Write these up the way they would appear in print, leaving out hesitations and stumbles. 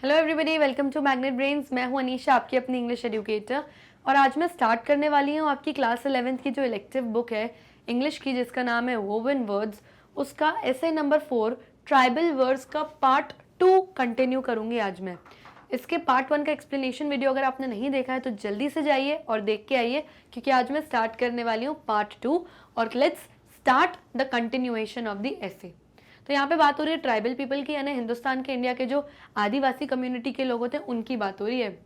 Hello everybody, welcome to Magnet Brains. मैं हूं अनीशा, आपकी अपनी इंग्लिश एजुकेटर। और आज मैं स्टार्ट करने वाली हूं आपकी क्लास 11th की जो इलेक्टिव बुक है इंग्लिश की, जिसका नाम है वोवन वर्ड्स। उसका एसे नंबर 4 ट्राइबल वर्ड्स का पार्ट 2 कंटिन्यू करूंगी आज मैं। इसके पार्ट 1 का एक्सप्लेनेशन वीडियो अगर आपने नहीं देखा है तो जल्दी से जाइए और देख के आइए, क्योंकि आज मैं स्टार्ट करने वाली हूँ पार्ट 2। और let's start the continuation of the essay. तो यहाँ पे बात हो रही है ट्राइबल पीपल की, यानी हिंदुस्तान के, इंडिया के जो आदिवासी कम्युनिटी के लोग होते हैं उनकी बात हो रही है।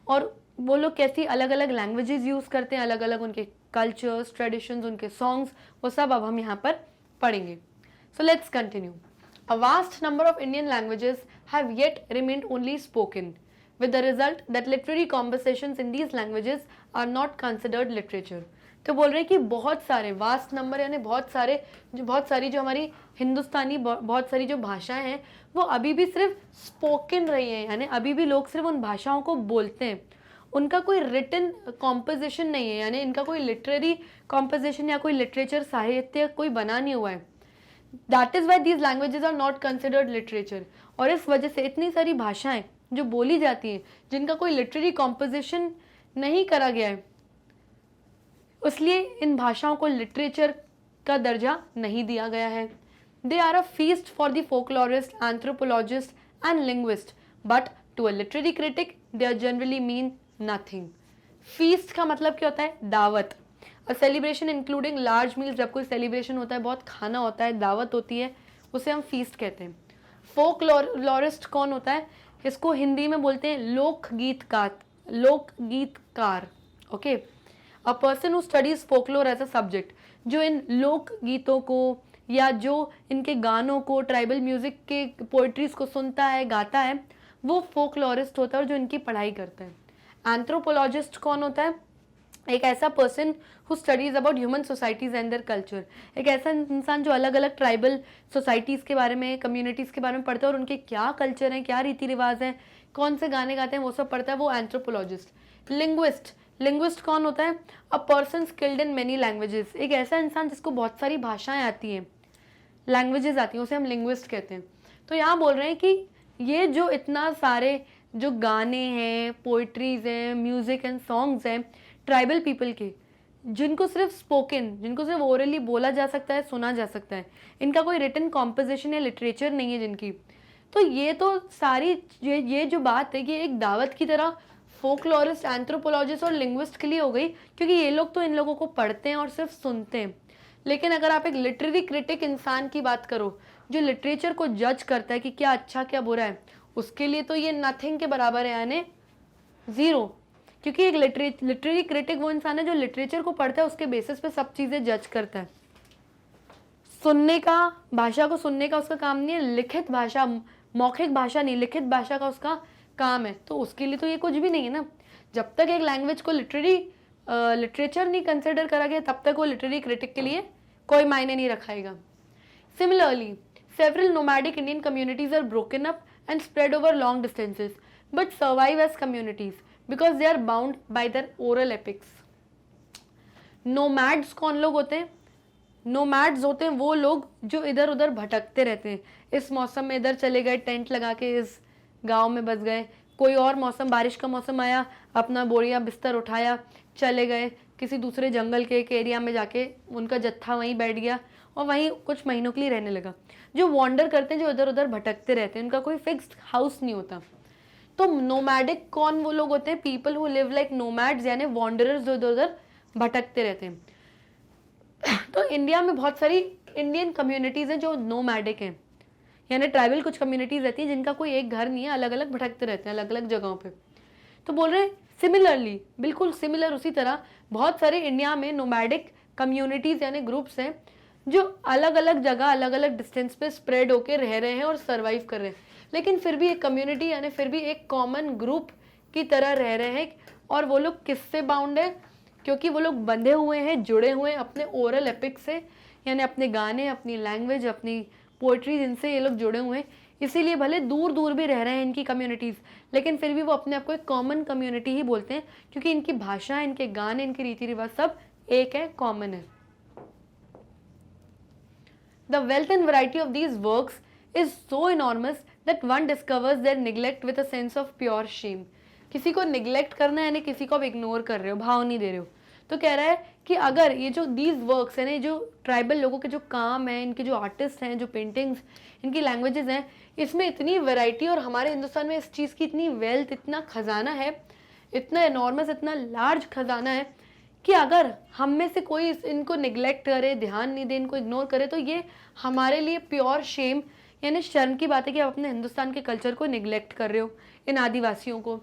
और वो लोग कैसी अलग अलग लैंग्वेजेस यूज़ करते हैं, अलग अलग उनके कल्चर्स, ट्रेडिशंस, उनके सॉन्ग्स, वो सब अब हम यहाँ पर पढ़ेंगे। So let's continue. A vast number of Indian languages have yet remained only spoken, with the result that literary conversations in these languages are not considered literature। तो बोल रहे हैं कि बहुत सारे वास्ट नंबर यानी बहुत सारी जो हमारी हिंदुस्तानी बहुत सारी जो भाषाएं हैं वो अभी भी सिर्फ स्पोकन रही हैं, यानी अभी भी लोग सिर्फ उन भाषाओं को बोलते हैं। उनका कोई रिटन कॉम्पोजिशन नहीं है, यानी इनका कोई लिटरेरी कॉम्पोजिशन या कोई लिटरेचर साहित्य कोई बना नहीं हुआ है। That is why these languages are not considered literature. और इस वजह से इतनी सारी भाषाएं जो बोली जाती हैं जिनका कोई लिटरेरी कॉम्पोजिशन नहीं करा गया है, इसलिए इन भाषाओं को लिटरेचर का दर्जा नहीं दिया गया है। They are a feast for the folklorist, anthropologist and linguist, but to a literary critic they are generally mean nothing. Feast का मतलब क्या होता है? दावत। A celebration including large meals, जब कोई सेलिब्रेशन होता है, बहुत खाना होता है, दावत होती है, उसे हम फीस्ट कहते हैं। फोकलोरिस्ट कौन होता है? इसको हिंदी में बोलते हैं लोकगीतकार। Okay, a person who studies folklore as a subject, जो इन लोक गीतों को या जो इनके गानों को, ट्राइबल म्यूजिक के पोइट्रीज को सुनता है, गाता है, वो फोकलोरिस्ट होता है और जो इनकी पढ़ाई करता है। एंथ्रोपोलॉजिस्ट कौन होता है? एक ऐसा person who studies about human societies and their culture. एक ऐसा इंसान जो अलग अलग ट्राइबल सोसाइटीज़ के बारे में, कम्युनिटीज़ के बारे में पढ़ता है और उनके क्या कल्चर हैं, क्या रीति रिवाज हैं, कौन से गाने गाते हैं, वो सब पढ़ता है, वो एंथ्रोपोलॉजिस्ट। लिंग्विस्ट कौन होता है? A person skilled in many languages. एक ऐसा इंसान जिसको बहुत सारी भाषाएं आती हैं, लैंग्वेजेस आती हैं, उसे हम लिंग्विस्ट कहते हैं। तो यहाँ बोल रहे हैं कि ये जो इतना सारे जो गाने हैं, पोइट्रीज हैं, म्यूजिक एंड सॉन्ग्स हैं ट्राइबल पीपल के, जिनको सिर्फ स्पोकन, जिनको सिर्फ ओरली बोला जा सकता है, सुना जा सकता है, इनका कोई रिटन कॉम्पोजिशन या लिटरेचर नहीं है जिनकी, तो ये तो सारी ये जो बात है ये एक दावत की तरह फोकलोरिस्ट, एंथ्रोपोलॉजिस्ट और लिंग्विस्ट के लिए हो गई, क्योंकि ये लोग तो इन लोगों को पढ़ते हैं और सिर्फ सुनते हैं। लेकिन अगर आप एक लिटरेरी क्रिटिक इंसान की बात करो जो लिटरेचर को जज करता है कि क्या अच्छा क्या बुरा है, उसके लिए तो ये नथिंग के बराबर है, यानी जीरो। क्योंकि एक लिटरेरी क्रिटिक वो इंसान है जो लिटरेचर को पढ़ता है, उसके बेसिस पे सब चीज़ें जज करता है। सुनने का, भाषा को सुनने का उसका काम नहीं है, लिखित भाषा, मौखिक भाषा नहीं, लिखित भाषा का उसका काम है, तो उसके लिए तो ये कुछ भी नहीं है ना। जब तक एक लैंग्वेज को लिटरेचर नहीं कंसिडर करा गया, तब तक वो लिटरेरी क्रिटिक के लिए कोई मायने नहीं रखाएगा। Similarly several nomadic Indian communities are broken up and spread over long distances, but survive as communities because they are bound by their oral epics। Nomads कौन लोग होते हैं? नोमैड्स होते हैं वो लोग जो इधर उधर भटकते रहते हैं। इस मौसम में इधर चले गए, टेंट लगा के इस गांव में बस गए, कोई और मौसम, बारिश का मौसम आया, अपना बोरिया बिस्तर उठाया, चले गए किसी दूसरे जंगल के एक एरिया में, जाके उनका जत्था वहीं बैठ गया और वहीं कुछ महीनों के लिए रहने लगा। जो वॉन्डर करते हैं, जो इधर उधर भटकते रहते हैं, उनका कोई फिक्स्ड हाउस नहीं होता। तो नोमैडिक कौन वो लोग होते हैं? People who live like nomads, यानी वॉन्डरर्स जो इधर उधर भटकते रहते हैं। तो इंडिया में बहुत सारी इंडियन कम्युनिटीज़ हैं जो नोमैडिक हैं, यानी ट्राइबल कुछ कम्युनिटीज़ रहती हैं जिनका कोई एक घर नहीं है, अलग अलग भटकते रहते हैं अलग अलग जगहों पे। तो बोल रहे हैं सिमिलरली, बिल्कुल सिमिलर उसी तरह बहुत सारे इंडिया में नोमैडिक कम्युनिटीज़ यानी ग्रुप्स हैं जो अलग अलग जगह, अलग अलग डिस्टेंस पे स्प्रेड होके रह रहे हैं और सर्वाइव कर रहे हैं, लेकिन फिर भी एक कम्युनिटी यानी फिर भी एक कॉमन ग्रुप की तरह रह रहे हैं। और वो लोग किससे बाउंड है? क्योंकि वो लोग बंधे हुए हैं, जुड़े हुए हैं अपने ओरल एपिक से, यानी अपने गाने, अपनी लैंग्वेज, अपनी पोइट्री, जिनसे ये लोग जुड़े हुए हैं। इसीलिए भले दूर दूर भी रह रहे हैं इनकी कम्युनिटीज़, लेकिन फिर भी वो अपने आप को एक कॉमन कम्युनिटी ही बोलते हैं, क्योंकि इनकी भाषा, इनके गाने, इनके रीति रिवाज सब एक है, कॉमन है। The wealth and variety of these works is so enormous that one discovers their neglect with a sense of pure shame. किसी को निग्लेक्ट करना है यानी किसी को आप इग्नोर कर रहे हो, भाव नहीं दे रहे हो। तो कह रहा है कि अगर ये जो दीज वर्क्स है ना, जो ट्राइबल लोगों के जो काम है, इनके जो आर्टिस्ट हैं, जो पेंटिंग्स, इनकी लैंग्वेजेस हैं, इसमें इतनी वैरायटी और हमारे हिंदुस्तान में इस चीज़ की इतनी वेल्थ, इतना खजाना है, इतना एनॉर्मस, इतना लार्ज खजाना है कि अगर हम में से कोई इनको निगलेक्ट करे, ध्यान नहीं दे, इनको इग्नोर करे, तो ये हमारे लिए प्योर शेम यानी शर्म की बात है कि आप अपने हिंदुस्तान के कल्चर को निगलेक्ट कर रहे हो, इन आदिवासियों को।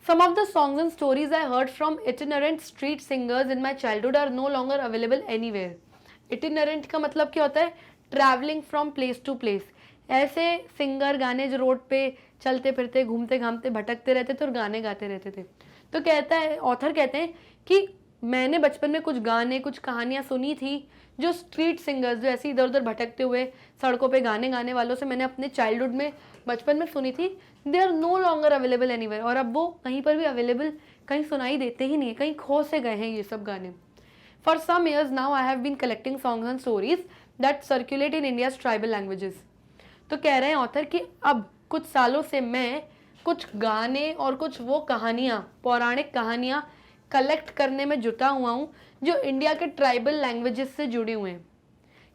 Some of the songs and stories I heard from itinerant street singers in my childhood are no longer available anywhere. Itinerant का मतलब क्या होता है? Traveling from place to place. ऐसे सिंगर गाने जो रोड पे चलते फिरते, घूमते घामते, भटकते रहते थे और गाने गाते रहते थे। तो कहता है, ऑथर कहते हैं कि मैंने बचपन में कुछ गाने, कुछ कहानियाँ सुनी थी जो स्ट्रीट सिंगर्स, जो ऐसे इधर उधर भटकते हुए सड़कों पे गाने गाने वालों से मैंने अपने चाइल्डहुड में, बचपन में सुनी थी। They are no longer available anywhere. और अब वो कहीं पर भी अवेलेबल, कहीं सुनाई देते ही नहीं है, कहीं खो से गए हैं ये सब गाने। For some years now I have been collecting songs and stories that circulate in India's tribal languages. तो कह रहे हैं ऑथर कि अब कुछ सालों से मैं कुछ गाने और कुछ वो कहानियाँ, पौराणिक कहानियाँ कलेक्ट करने में जुटा हुआ हूँ जो इंडिया के ट्राइबल लैंग्वेजेस से जुड़े हुए हैं।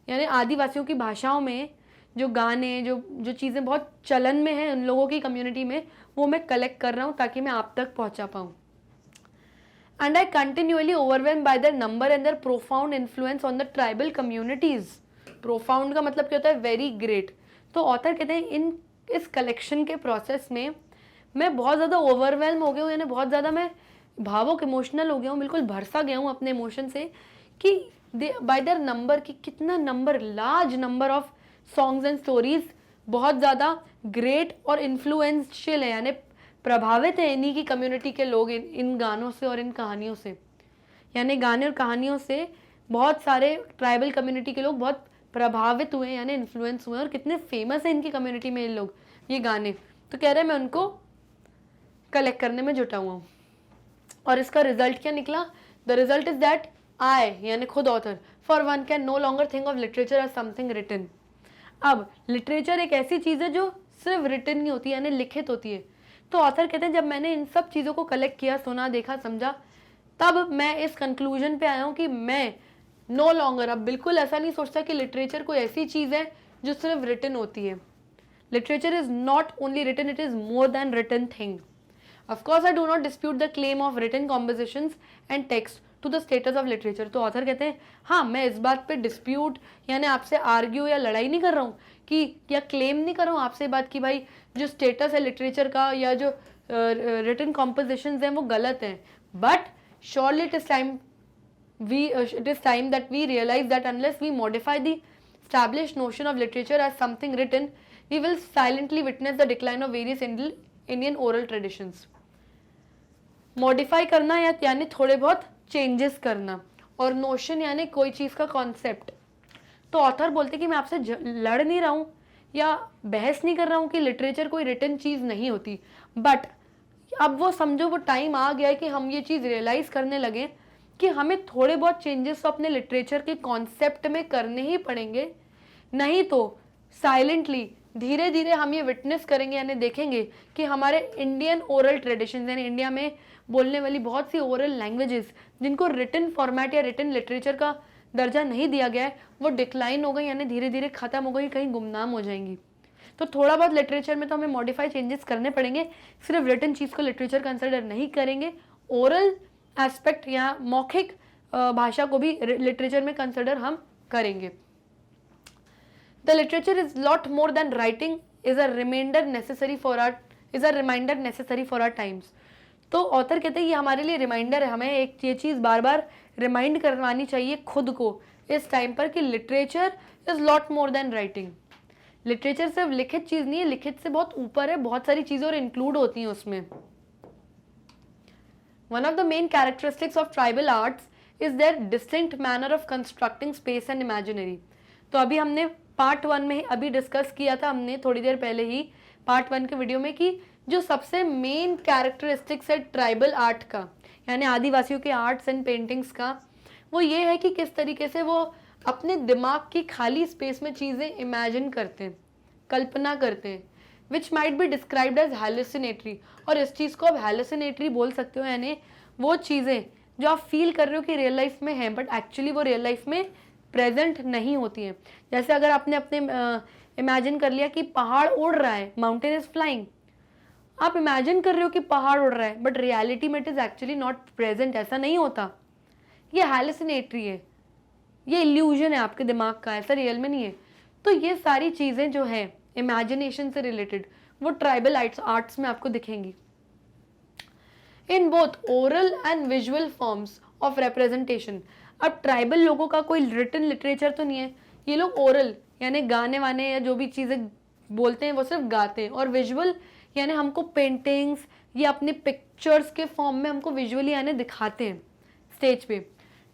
यानी आदिवासियों की भाषाओं में जो गाने, जो चीज़ें बहुत चलन में हैं उन लोगों की कम्युनिटी में, वो मैं कलेक्ट कर रहा हूँ ताकि मैं आप तक पहुँचा पाऊँ। And I continually overwhelm by their number and their profound influence on the tribal communities. Profound का मतलब क्या होता है? Very great. तो ऑथर कहते हैं इस कलेक्शन के प्रोसेस में मैं बहुत ज़्यादा ओवरवेल्म हो गया हूँ, यानी बहुत ज़्यादा मैं भावुक, इमोशनल हो गया हूँ, बिल्कुल भरसा गया हूँ अपने इमोशन से कि बाय देयर नंबर, कि कितना number, large number of songs and stories बहुत ज़्यादा ग्रेट और इन्फ्लुएंशियल है, यानी प्रभावित है इन्हीं की कम्युनिटी के लोग इन गानों से और इन कहानियों से। यानी गाने और कहानियों से बहुत सारे ट्राइबल कम्युनिटी के लोग बहुत प्रभावित हुए, यानी इन्फ्लुएंस हुए, और कितने फेमस है इनकी कम्युनिटी में ये लोग, ये गाने। तो कह रहे हैं मैं उनको कलेक्ट करने में जुटा हुआ हूँ। और इसका रिजल्ट क्या निकला? The result is that I, यानी खुद author, for one can no longer think of literature as something written. अब लिटरेचर एक ऐसी चीज़ है जो सिर्फ रिटन नहीं होती, यानी लिखित होती है। तो ऑथर कहते हैं जब मैंने इन सब चीज़ों को कलेक्ट किया, सुना, देखा, समझा, तब मैं इस कंक्लूजन पे आया हूँ कि मैं नो लॉन्गर अब बिल्कुल ऐसा नहीं सोचता कि लिटरेचर कोई ऐसी चीज़ है जो सिर्फ रिटन होती है। Literature is not only written, it is more than written thing. Of course, I do not dispute the claim of written compositions and text to the status of literature. तो author कहते हैं हाँ, मैं इस बात पे डिस्प्यूट यानी आपसे आर्ग्यू या लड़ाई नहीं कर रहा हूँ कि, या क्लेम नहीं कर रहा हूँ आपसे बात की भाई जो स्टेटस है लिटरेचर का या जो रिटन कॉम्पोजिशंस हैं वो गलत हैं। But surely it is time that we realise that unless we modify the established notion of literature as something written, we will silently witness the decline of various Indian oral traditions. Modify करना यानी थोड़े बहुत changes करना, और notion यानी कोई चीज़ का concept. तो ऑथर बोलते कि मैं आपसे लड़ नहीं रहा हूँ या बहस नहीं कर रहा हूँ कि लिटरेचर कोई रिटन चीज़ नहीं होती, बट अब वो समझो वो टाइम आ गया है कि हम ये चीज़ रियलाइज़ करने लगे कि हमें थोड़े बहुत चेंजेस तो अपने लिटरेचर के कॉन्सेप्ट में करने ही पड़ेंगे, नहीं तो साइलेंटली धीरे धीरे हम ये विटनेस करेंगे, यानी देखेंगे कि हमारे इंडियन ओरल ट्रेडिशन, यानी इंडिया में बोलने वाली बहुत सी ओरल लैंग्वेजेस जिनको रिटन फॉर्मेट या रिटन लिटरेचर का दर्जा नहीं दिया गया है, वो डिक्लाइन हो गई, यानी धीरे धीरे खत्म हो गई, कहीं गुमनाम हो जाएंगी। तो थोड़ा बहुत लिटरेचर में तो हमें मॉडिफाई चेंजेस करने पड़ेंगे, सिर्फ रिटन चीज़ को लिटरेचर कंसिडर नहीं करेंगे, ओरल एस्पेक्ट या मौखिक भाषा को भी लिटरेचर में कंसिडर हम करेंगे। The literature is lot more than writing, is a reminder necessary for our times. तो ऑथर कहते हैं ये हमारे लिए रिमाइंडर है, हमें एक ये चीज़ बार बार रिमाइंड करवानी चाहिए खुद को इस टाइम पर कि literature is lot more than writing. Literature सिर्फ लिखित चीज़ नहीं है, लिखित से बहुत ऊपर है, बहुत सारी चीज़ें और इंक्लूड होती हैं उसमें। One of the main characteristics of tribal arts is their distinct manner of constructing space and imaginary. तो अभी हमने पार्ट 1 में अभी डिस्कस किया था हमने थोड़ी देर पहले ही पार्ट 1 के वीडियो में कि जो सबसे मेन कैरेक्टरिस्टिक्स है ट्राइबल आर्ट का, यानी आदिवासियों के आर्ट्स एंड पेंटिंग्स का, वो ये है कि किस तरीके से वो अपने दिमाग की खाली स्पेस में चीज़ें इमेजिन करते हैं, कल्पना करते हैं, which might be described as hallucinatory. और इस चीज़ को आप हैलुसिनेटरी बोल सकते हो, यानी वो चीज़ें जो आप फील कर रहे हो कि रियल लाइफ में हैं बट एक्चुअली वो रियल लाइफ में प्रेजेंट नहीं होती हैं। जैसे अगर आपने अपने इमेजिन कर लिया कि पहाड़ उड़ रहा है, माउंटेन इज फ्लाइंग, आप इमेजिन कर रहे हो कि पहाड़ उड़ रहा है बट रियलिटी में it is actually not present, ऐसा नहीं होता, ये हैलुसिनेटरी है, ये इल्यूजन है आपके दिमाग का, ऐसा रियल में नहीं है। तो ये सारी चीज़ें जो है इमेजिनेशन से रिलेटेड वो ट्राइबल आर्ट्स में आपको दिखेंगी in both oral and visual forms of representation. अब ट्राइबल लोगों का कोई रिटन लिटरेचर तो नहीं है, ये लोग ओरल यानी गाने वाने या जो भी चीज़ें बोलते हैं वो सिर्फ गाते हैं, और विजुअल यानी हमको पेंटिंग्स या अपने पिक्चर्स के फॉर्म में हमको विजुअली यानी दिखाते हैं स्टेज पे।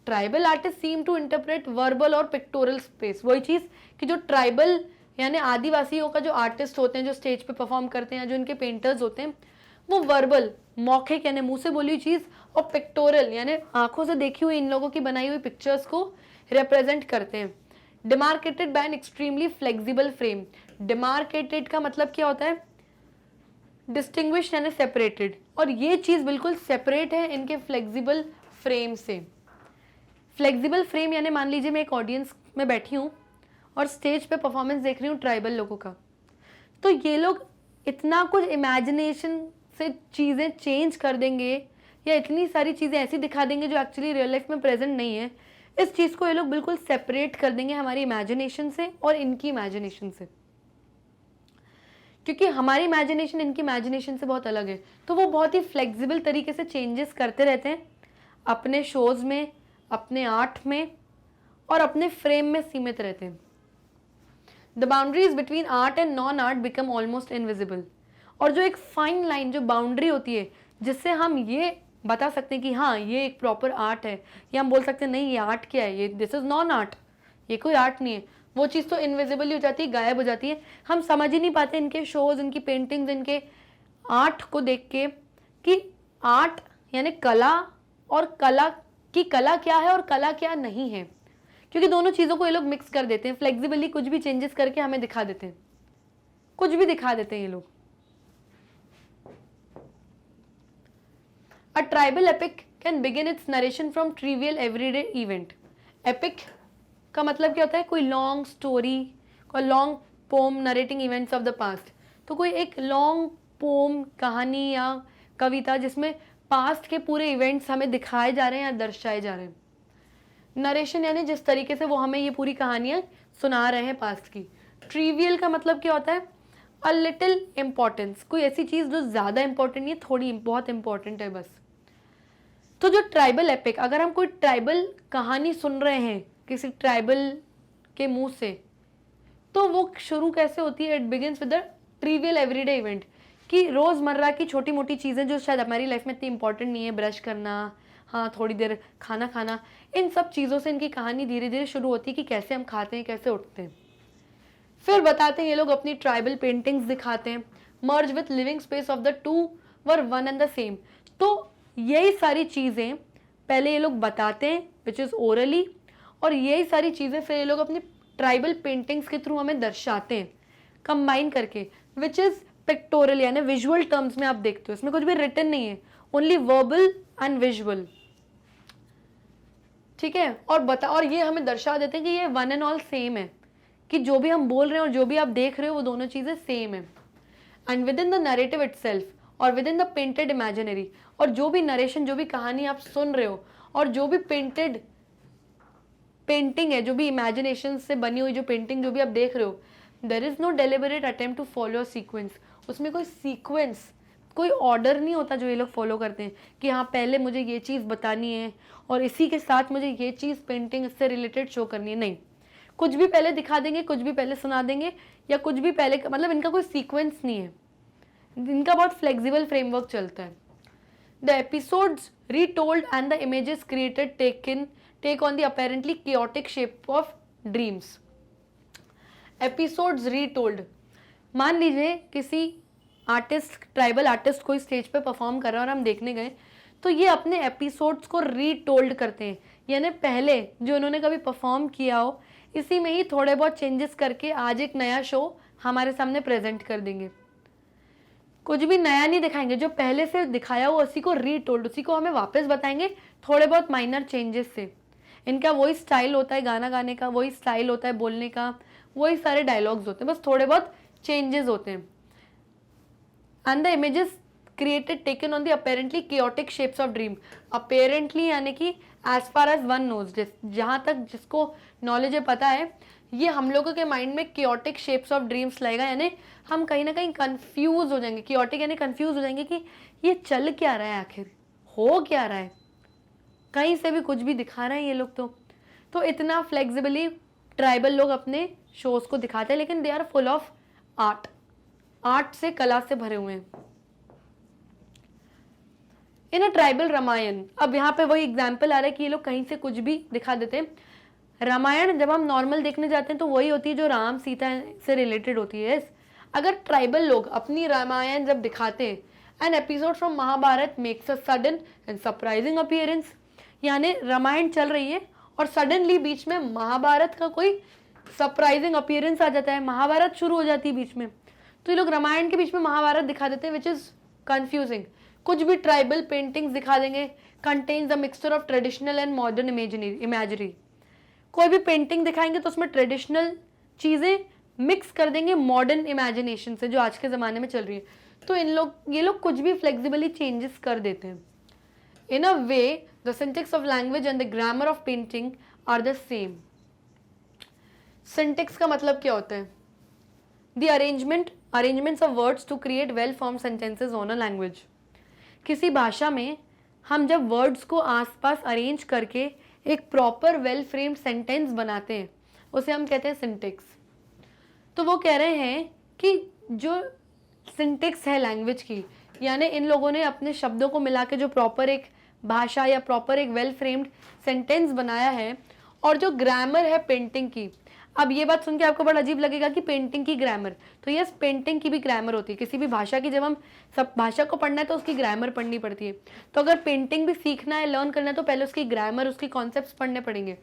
Tribal artist seem to interpret verbal और पिक्टोरल स्पेस, वही चीज़ कि जो ट्राइबल यानी आदिवासियों का जो आर्टिस्ट होते हैं जो स्टेज पे परफॉर्म करते हैं, जो इनके पेंटर्स होते हैं, वो वर्बल मौखिक यानी मुंह से बोली हुई चीज़ और पिक्टोरल यानी आंखों से देखी हुई इन लोगों की बनाई हुई पिक्चर्स को रिप्रेजेंट करते हैं। Demarcated by an extremely flexible frame. Demarcated का मतलब क्या होता है? डिस्टिंग्विश यानी सेपरेटेड, और ये चीज़ बिल्कुल सेपरेट है इनके फ्लेक्सिबल फ्रेम से। फ्लेक्सिबल फ्रेम यानी मान लीजिए मैं एक ऑडियंस में बैठी हूँ और स्टेज पे परफॉर्मेंस देख रही हूँ ट्राइबल लोगों का, तो ये लोग इतना कुछ इमेजिनेशन से चीज़ें चेंज कर देंगे या इतनी सारी चीज़ें ऐसी दिखा देंगे जो एक्चुअली रियल लाइफ में प्रेजेंट नहीं है। इस चीज़ को ये लोग बिल्कुल सेपरेट कर देंगे हमारी इमेजिनेशन से और इनकी इमेजिनेशन से, क्योंकि हमारी इमेजिनेशन इनकी इमेजिनेशन से बहुत अलग है। तो वो बहुत ही फ्लेक्सिबल तरीके से चेंजेस करते रहते हैं अपने शोज़ में, अपने आर्ट में और अपने फ्रेम में सीमित रहते हैं। The boundaries between art and non art become almost invisible. और जो एक फाइन लाइन, जो बाउंड्री होती है जिससे हम ये बता सकते हैं कि हाँ ये एक प्रॉपर आर्ट है, या हम बोल सकते हैं नहीं ये आर्ट क्या है, ये दिस इज़ नॉन आर्ट, ये कोई आर्ट नहीं है, वो चीज़ तो इनविजिबल ही हो जाती है, गायब हो जाती है। हम समझ ही नहीं पाते इनके शोज़, इनकी पेंटिंग्स, इनके आर्ट को देख के कि आर्ट यानी कला और कला की कला क्या है और कला क्या नहीं है, क्योंकि दोनों चीज़ों को ये लोग मिक्स कर देते हैं। फ्लेक्सिबली कुछ भी चेंजेस करके हमें दिखा देते हैं, कुछ भी दिखा देते हैं ये लोग। A tribal epic can begin its narration from trivial everyday event. Epic का मतलब क्या होता है? कोई लॉन्ग स्टोरी, कोई long poem narrating events of the past. तो कोई एक लॉन्ग पोम, कहानी या कविता जिसमें पास्ट के पूरे इवेंट्स हमें दिखाए जा रहे हैं या दर्शाए जा रहे हैं। नरेशन यानी जिस तरीके से वो हमें ये पूरी कहानियाँ सुना रहे हैं पास्ट की। ट्रिवियल का मतलब क्या होता है? अ लिटिल इम्पॉर्टेंस, कोई ऐसी चीज़ जो ज़्यादा इंपॉर्टेंट नहीं है, थोड़ी बहुत इंपॉर्टेंट है बस। तो जो ट्राइबल एपिक, अगर हम कोई ट्राइबल कहानी सुन रहे हैं किसी ट्राइबल के मुंह से, तो वो शुरू कैसे होती है? It begins with the trivial everyday event, कि रोज़मर्रा की छोटी मोटी चीज़ें जो शायद हमारी लाइफ में इतनी इंपॉर्टेंट नहीं है, ब्रश करना, हाँ थोड़ी देर खाना खाना, इन सब चीज़ों से इनकी कहानी धीरे धीरे शुरू होती है कि कैसे हम खाते हैं, कैसे उठते हैं। फिर बताते हैं ये लोग अपनी ट्राइबल पेंटिंग्स दिखाते हैं। Merge with living space of the two were one and the same. तो यही सारी चीज़ें पहले ये लोग बताते हैं विच इज़ ओरली, और यही सारी चीज़ें फिर ये लोग अपनी ट्राइबल पेंटिंग्स के थ्रू हमें दर्शाते हैं कंबाइन करके, विच इज़ पिक्टोरल यानी विजुअल टर्म्स में आप देखते हो, इसमें कुछ भी रिटन नहीं है, ओनली वर्बल एंड विजुअल। ठीक है, और ये हमें दर्शा देते हैं कि ये वन एंड ऑल सेम है, कि जो भी हम बोल रहे हैं और जो भी आप देख रहे हो वो दोनों चीज़ें सेम है। And within the narrative itself और within the painted imaginary, और जो भी नरेशन, जो भी कहानी आप सुन रहे हो और जो भी पेंटिंग है, जो भी इमेजिनेशन से बनी हुई जो पेंटिंग जो भी आप देख रहे हो, there is no deliberate attempt to follow sequence. उसमें कोई सीक्वेंस, कोई ऑर्डर नहीं होता जो ये लोग फॉलो करते हैं कि हाँ पहले मुझे ये चीज़ बतानी है और इसी के साथ मुझे ये चीज़ पेंटिंग इससे रिलेटेड शो करनी है। नहीं, कुछ भी पहले दिखा देंगे, कुछ भी पहले सुना देंगे, या कुछ भी पहले, मतलब इनका कोई सीक्वेंस नहीं है, इनका बहुत फ्लेक्सिबल फ्रेमवर्क चलता है। The episodes retold and the images created take on the apparently chaotic shape of dreams. Episodes retold, मान लीजिए किसी आर्टिस्ट, ट्राइबल आर्टिस्ट कोई स्टेज पे परफॉर्म कर रहा है और हम देखने गए, तो ये अपने एपिसोड्स को रीटोल्ड करते हैं, यानी पहले जो इन्होंने कभी परफॉर्म किया हो इसी में ही थोड़े बहुत चेंजेस करके आज एक नया शो हमारे सामने प्रेजेंट कर देंगे, कुछ भी नया नहीं दिखाएंगे, जो पहले से दिखाया हुआ उसी को रीटोल्ड, उसी को हमें वापस बताएंगे थोड़े बहुत माइनर चेंजेस से। इनका वही स्टाइल होता है गाना गाने का, वही स्टाइल होता है बोलने का, वही सारे डायलॉग्स होते हैं, बस थोड़े बहुत चेंजेस होते हैं। And the images created taken on the apparently chaotic shapes of dream. Apparently यानी कि as far as one knows, जहाँ तक जिसको नॉलेज है पता है, ये हम लोगों के माइंड में chaotic शेप्स ऑफ ड्रीम्स लाएगा, यानी हम कहीं ना कहीं कंफ्यूज हो जाएंगे। chaotic यानी कंफ्यूज हो जाएंगे कि ये चल क्या रहा है, आखिर हो क्या रहा है, कहीं से भी कुछ भी दिखा रहे हैं ये लोग। तो इतना फ्लेक्सिबली ट्राइबल लोग अपने शोज को दिखाते हैं, लेकिन they are full of art, art से, कला से भरे हुए हैं। इन अ ट्राइबल रामायण, अब यहाँ पे वही एग्जाम्पल आ रहा है कि ये लोग कहीं से कुछ भी दिखा देते हैं। रामायण जब हम नॉर्मल देखने जाते हैं तो वही होती है जो राम सीता से रिलेटेड होती है। अगर ट्राइबल लोग अपनी रामायण जब दिखाते हैं, an episode from Mahabharata makes a sudden and surprising appearance, यानी रामायण चल रही है और सडनली बीच में महाभारत का कोई सरप्राइजिंग अपीयरेंस आ जाता है, महाभारत शुरू हो जाती है बीच में, तो ये लोग रामायण के बीच में महाभारत दिखा देते हैं, विच इज कंफ्यूजिंग। कुछ भी ट्राइबल पेंटिंग्स दिखा देंगे, contains the mixture of traditional and modern imagery. कोई भी पेंटिंग दिखाएंगे तो उसमें ट्रेडिशनल चीजें मिक्स कर देंगे मॉडर्न इमेजिनेशन से, जो आज के ज़माने में चल रही है। तो ये लोग कुछ भी फ्लेक्सिबली चेंजेस कर देते हैं। In a way the syntax of language and the grammar of painting are the same. Syntax का मतलब क्या होता है? The arrangements of words to create well form sentences on a language. किसी भाषा में हम जब वर्ड्स को आसपास अरेंज करके एक प्रॉपर वेल फ्रेम्ड सेंटेंस बनाते हैं, उसे हम कहते हैं सिंटेक्स। तो वो कह रहे हैं कि जो सिंटेक्स है लैंग्वेज की, यानी इन लोगों ने अपने शब्दों को मिला के जो प्रॉपर एक भाषा या प्रॉपर एक वेल फ्रेम्ड सेंटेंस बनाया है, और जो ग्रामर है पेंटिंग की। अब ये बात सुन के आपको बड़ा अजीब लगेगा कि पेंटिंग की ग्रामर, तो यस, पेंटिंग की भी ग्रामर होती है। किसी भी भाषा की जब हम सब भाषा को पढ़ना है तो उसकी ग्रामर पढ़नी पड़ती है। तो अगर पेंटिंग भी सीखना है, लर्न करना है, तो पहले उसकी ग्रामर, उसकी कॉन्सेप्ट्स पढ़ने पड़ेंगे।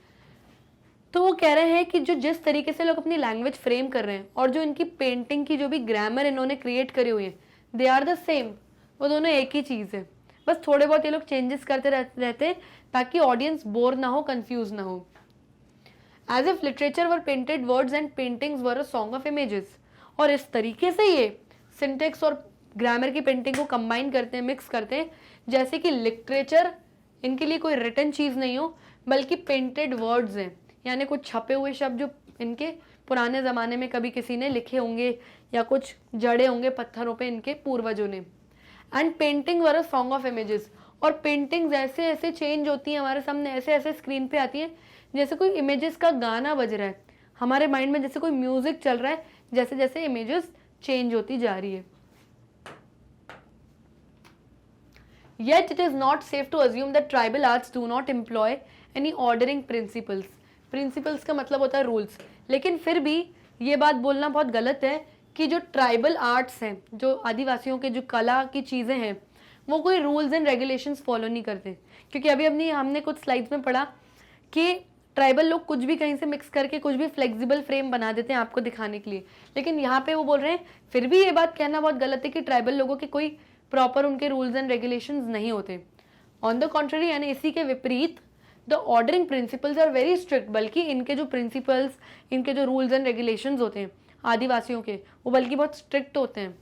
तो वो कह रहे हैं कि जो जिस तरीके से लोग अपनी लैंग्वेज फ्रेम कर रहे हैं और जो इनकी पेंटिंग की जो भी ग्रामर इन्होंने क्रिएट करी हुई है, दे आर द सेम। वो दोनों एक ही चीज़ है, बस थोड़े बहुत ये लोग चेंजेस करते रहते हैं ताकि ऑडियंस बोर ना हो, कंफ्यूज ना हो। As if literature were painted words and paintings were a song of images. और इस तरीके से ये सिंटेक्स और ग्रामर की पेंटिंग को कंबाइन करते हैं, मिक्स करते हैं, जैसे कि लिटरेचर इनके लिए कोई रिटन चीज़ नहीं हो, बल्कि पेंटेड वर्ड्स हैं, यानी कुछ छपे हुए शब्द जो इनके पुराने ज़माने में कभी किसी ने लिखे होंगे या कुछ जड़े होंगे पत्थरों पे इनके पूर्वजों ने। And painting were a song of images. और पेंटिंग्स ऐसे ऐसे चेंज होती हैं हमारे सामने, ऐसे ऐसे स्क्रीन पे आती हैं जैसे कोई इमेजेस का गाना बज रहा है हमारे माइंड में, जैसे कोई म्यूजिक चल रहा है, जैसे जैसे इमेजेस चेंज होती जा रही है। Yet it is not safe to assume that tribal arts do not employ any ordering principles. Principles का मतलब होता है रूल्स, लेकिन फिर भी ये बात बोलना बहुत गलत है कि जो ट्राइबल आर्ट्स हैं, जो आदिवासियों के जो कला की चीज़ें हैं, वो कोई रूल्स एंड रेगुलेशंस फॉलो नहीं करते। क्योंकि अभी हमने कुछ स्लाइड्स में पढ़ा कि ट्राइबल लोग कुछ भी कहीं से मिक्स करके कुछ भी फ्लेक्सिबल फ्रेम बना देते हैं आपको दिखाने के लिए, लेकिन यहाँ पे वो बोल रहे हैं फिर भी ये बात कहना बहुत गलत है कि ट्राइबल लोगों के कोई प्रॉपर उनके रूल्स एंड रेगुलेशंस नहीं होते। ऑन द कॉन्ट्ररी, यानी इसी के विपरीत, the ordering principles are very strict. बल्कि इनके जो प्रिंसिपल्स, इनके जो रूल्स एंड रेगुलेशंस होते हैं आदिवासियों के, वो बल्कि बहुत स्ट्रिक्ट होते हैं।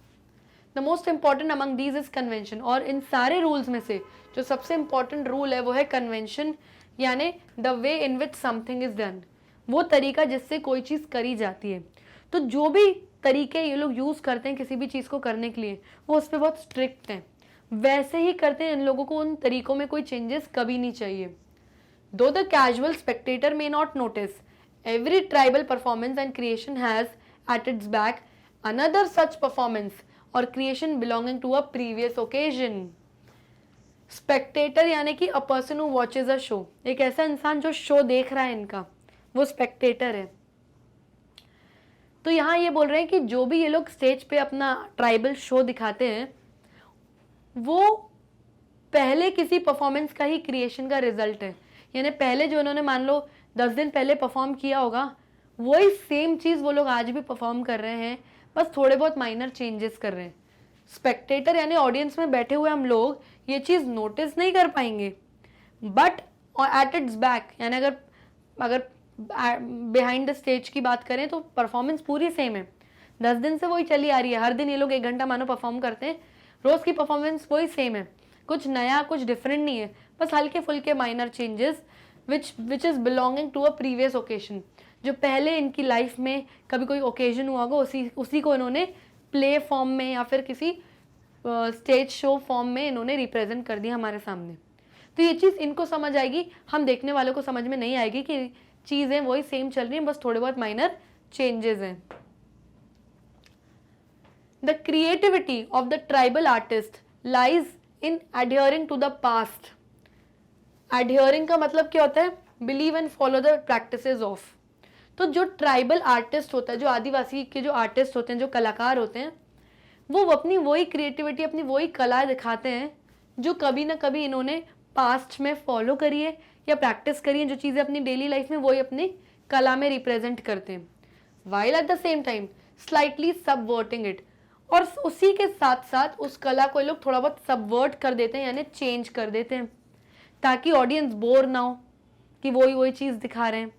The most important among these is convention. और इन सारे रूल्स में से जो सबसे इंपॉर्टेंट रूल है वो है कन्वेंशन, यानी the way in which something is done, वो तरीका जिससे कोई चीज़ करी जाती है। तो जो भी तरीके ये लोग यूज़ करते हैं किसी भी चीज़ को करने के लिए, वो उस पर बहुत स्ट्रिक्ट हैं, वैसे ही करते हैं। इन लोगों को उन तरीकों में कोई चेंजेस कभी नहीं चाहिए। Though the casual spectator may not notice, every tribal performance and creation has at its back another such performance और creation belonging to a previous occasion. Spectator यानी कि a person who watches a show, एक ऐसा इंसान जो show देख रहा है इनका, वो स्पेक्टेटर है। तो यहाँ ये बोल रहे हैं कि जो भी ये लोग स्टेज पे अपना ट्राइबल शो दिखाते हैं, वो पहले किसी परफॉर्मेंस का ही क्रिएशन का रिजल्ट है। यानी पहले जो उन्होंने मान लो 10 दिन पहले परफॉर्म किया होगा, वही सेम चीज़ वो लोग आज भी परफॉर्म कर रहे हैं, बस थोड़े बहुत माइनर चेंजेस कर रहे हैं। स्पेक्टेटर यानी ऑडियंस में बैठे हुए हम लोग ये चीज़ नोटिस नहीं कर पाएंगे, बट एट इट्स बैक यानी अगर बिहाइंड द स्टेज की बात करें तो परफॉर्मेंस पूरी सेम है। 10 दिन से वही चली आ रही है, हर दिन ये लोग 1 घंटा मानो परफॉर्म करते हैं, रोज़ की परफॉर्मेंस वही सेम है, कुछ नया कुछ डिफरेंट नहीं है, बस हल्के फुल्के minor changes which is belonging to a previous occasion. जो पहले इनकी लाइफ में कभी कोई ओकेजन हुआ होगा उसी को इन्होंने प्ले फॉर्म में या फिर किसी स्टेज शो फॉर्म में इन्होंने रिप्रेजेंट कर दिया हमारे सामने। तो ये चीज़ इनको समझ आएगी, हम देखने वालों को समझ में नहीं आएगी कि चीज़ें वही सेम चल रही हैं, बस थोड़े बहुत माइनर चेंजेस हैं। The creativity of the tribal artist lies in adhering to the past. Adhering का मतलब क्या होता है? Believe and follow the practices of. तो जो ट्राइबल आर्टिस्ट होता है, जो आदिवासी के जो आर्टिस्ट होते हैं, जो कलाकार होते हैं, वो अपनी वही क्रिएटिविटी, अपनी वही कला दिखाते हैं जो कभी ना कभी इन्होंने पास्ट में फॉलो करी है या प्रैक्टिस करी है। जो चीज़ें अपनी डेली लाइफ में वही अपनी कला में रिप्रेजेंट करते हैं, while at the same time slightly subverting it. और उसी के साथ साथ उस कला को लोग थोड़ा बहुत सबवर्ट कर देते हैं यानी चेंज कर देते हैं, ताकि ऑडियंस बोर ना हो कि वही चीज़ दिखा रहे हैं।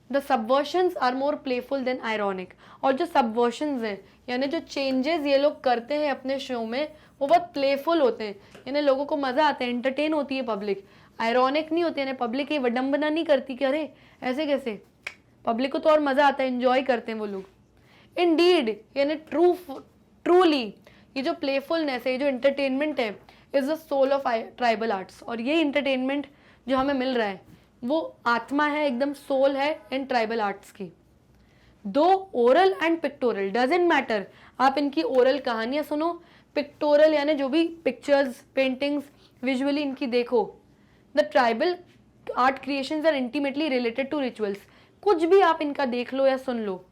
The subversions are more playful than ironic. और जो सबवर्शंस हैं यानी जो चेंजेस ये लोग करते हैं अपने शो में, वो बहुत प्लेफुल होते हैं, यानी लोगों को मज़ा आता है, एंटरटेन होती है पब्लिक। आयरॉनिक नहीं होती, यानी पब्लिक ये विडंबना नहीं करती कि अरे ऐसे कैसे, पब्लिक को तो और मज़ा आता है, एंजॉय करते हैं वो लोग। इंडीड यानी ट्रूली ये जो प्लेफुलनेस है, ये जो एंटरटेनमेंट है, is the soul of tribal arts. और ये एंटरटेनमेंट जो हमें मिल रहा है वो आत्मा है, एकदम सोल है इन ट्राइबल आर्ट्स की। दो oral and pectoral doesn't matter, आप इनकी ओरल कहानियां सुनो, पिक्टोरल यानी जो भी पिक्चर्स पेंटिंग्स विजुअली इनकी देखो। The tribal art creations are intimately related to rituals. कुछ भी आप इनका देख लो या सुन लो,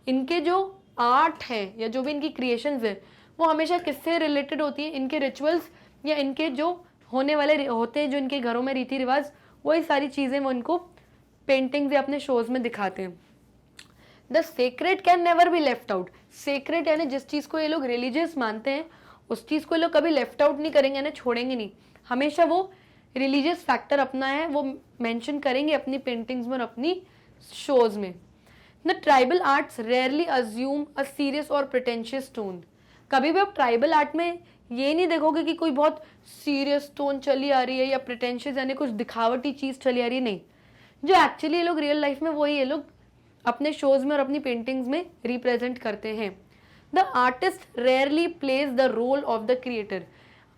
इनके जो आर्ट है या जो भी इनकी क्रिएशंस है वो हमेशा किससे रिलेटेड होती है? इनके रिचुअल्स या इनके जो होने वाले होते हैं, जो इनके घरों में रीति रिवाज, वही सारी चीज़ें वो इनको पेंटिंग्स या अपने शोज में दिखाते हैं। The secret can never be left out. Secret यानी जिस चीज़ को ये लोग रिलीजियस मानते हैं उस चीज़ को ये लोग कभी लेफ्ट आउट नहीं करेंगे, यानी छोड़ेंगे नहीं, हमेशा वो रिलीजियस फैक्टर अपना है वो मेंशन करेंगे अपनी पेंटिंग्स में और अपनी शोज में। The tribal arts rarely assume a serious और प्रिटेंशियस टोन। कभी भी आप ट्राइबल आर्ट में ये नहीं देखोगे कि कोई बहुत सीरियस टोन चली आ रही है या प्रिटेंशियस यानी कुछ दिखावटी चीज़ चली आ रही है, नहीं। जो एक्चुअली ये लोग रियल लाइफ में वही ये लोग अपने शोज में और अपनी पेंटिंग्स में रिप्रेजेंट करते हैं। The artist rarely plays the role of the creator.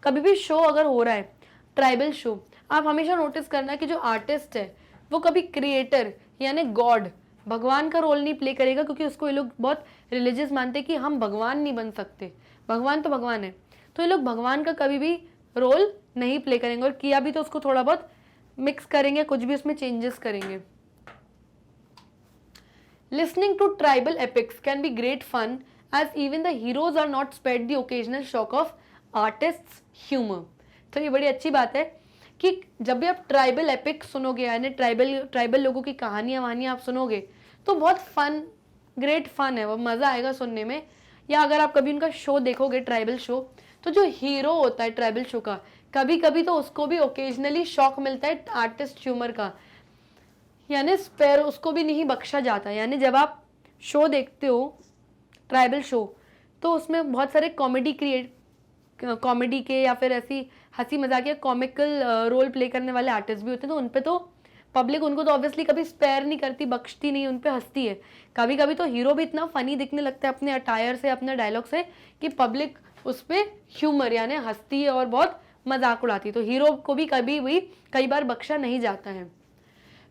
कभी भी शो अगर हो रहा है ट्राइबल शो, आप हमेशा नोटिस करना कि जो आर्टिस्ट है वो कभी क्रिएटर यानी गॉड, भगवान का रोल नहीं प्ले करेगा, क्योंकि उसको ये लोग बहुत रिलीजियस मानते हैं कि हम भगवान नहीं बन सकते, भगवान तो भगवान है। तो ये लोग भगवान का कभी भी रोल नहीं प्ले करेंगे, और किया भी तो उसको थोड़ा बहुत मिक्स करेंगे, कुछ भी उसमें चेंजेस करेंगे। Listening to tribal epics can be great fun as even the heroes are not spared the occasional shock of artists' humour. तो ये बड़ी अच्छी बात है कि जब भी आप ट्राइबल एपिक सुनोगे यानी ट्राइबल लोगों की कहानियाँ वहानियाँ आप सुनोगे तो बहुत फन, ग्रेट फन है, वो मज़ा आएगा सुनने में। या अगर आप कभी उनका शो देखोगे ट्राइबल शो, तो जो हीरो होता है ट्राइबल शो का, कभी कभी तो उसको भी ओकेजनली शॉक मिलता है आर्टिस्ट ह्यूमर का, यानी स्पेयर उसको भी नहीं बख्शा जाता। यानी जब आप शो देखते हो ट्राइबल शो तो उसमें बहुत सारे कॉमेडी के या फिर ऐसी हंसी मजाक या कॉमिकल रोल प्ले करने वाले आर्टिस्ट भी होते हैं, तो उन पे तो पब्लिक उनको तो ऑब्वियसली कभी स्पेयर नहीं करती, बख्शती नहीं, उन पे हंसती है। कभी कभी तो हीरो भी इतना फनी दिखने लगता है अपने अटायर से, अपने डायलॉग से, कि पब्लिक उस पर ह्यूमर यानी हंसती है और बहुत मजाक उड़ाती है। तो हीरो को भी कई बार बख्शा नहीं जाता है।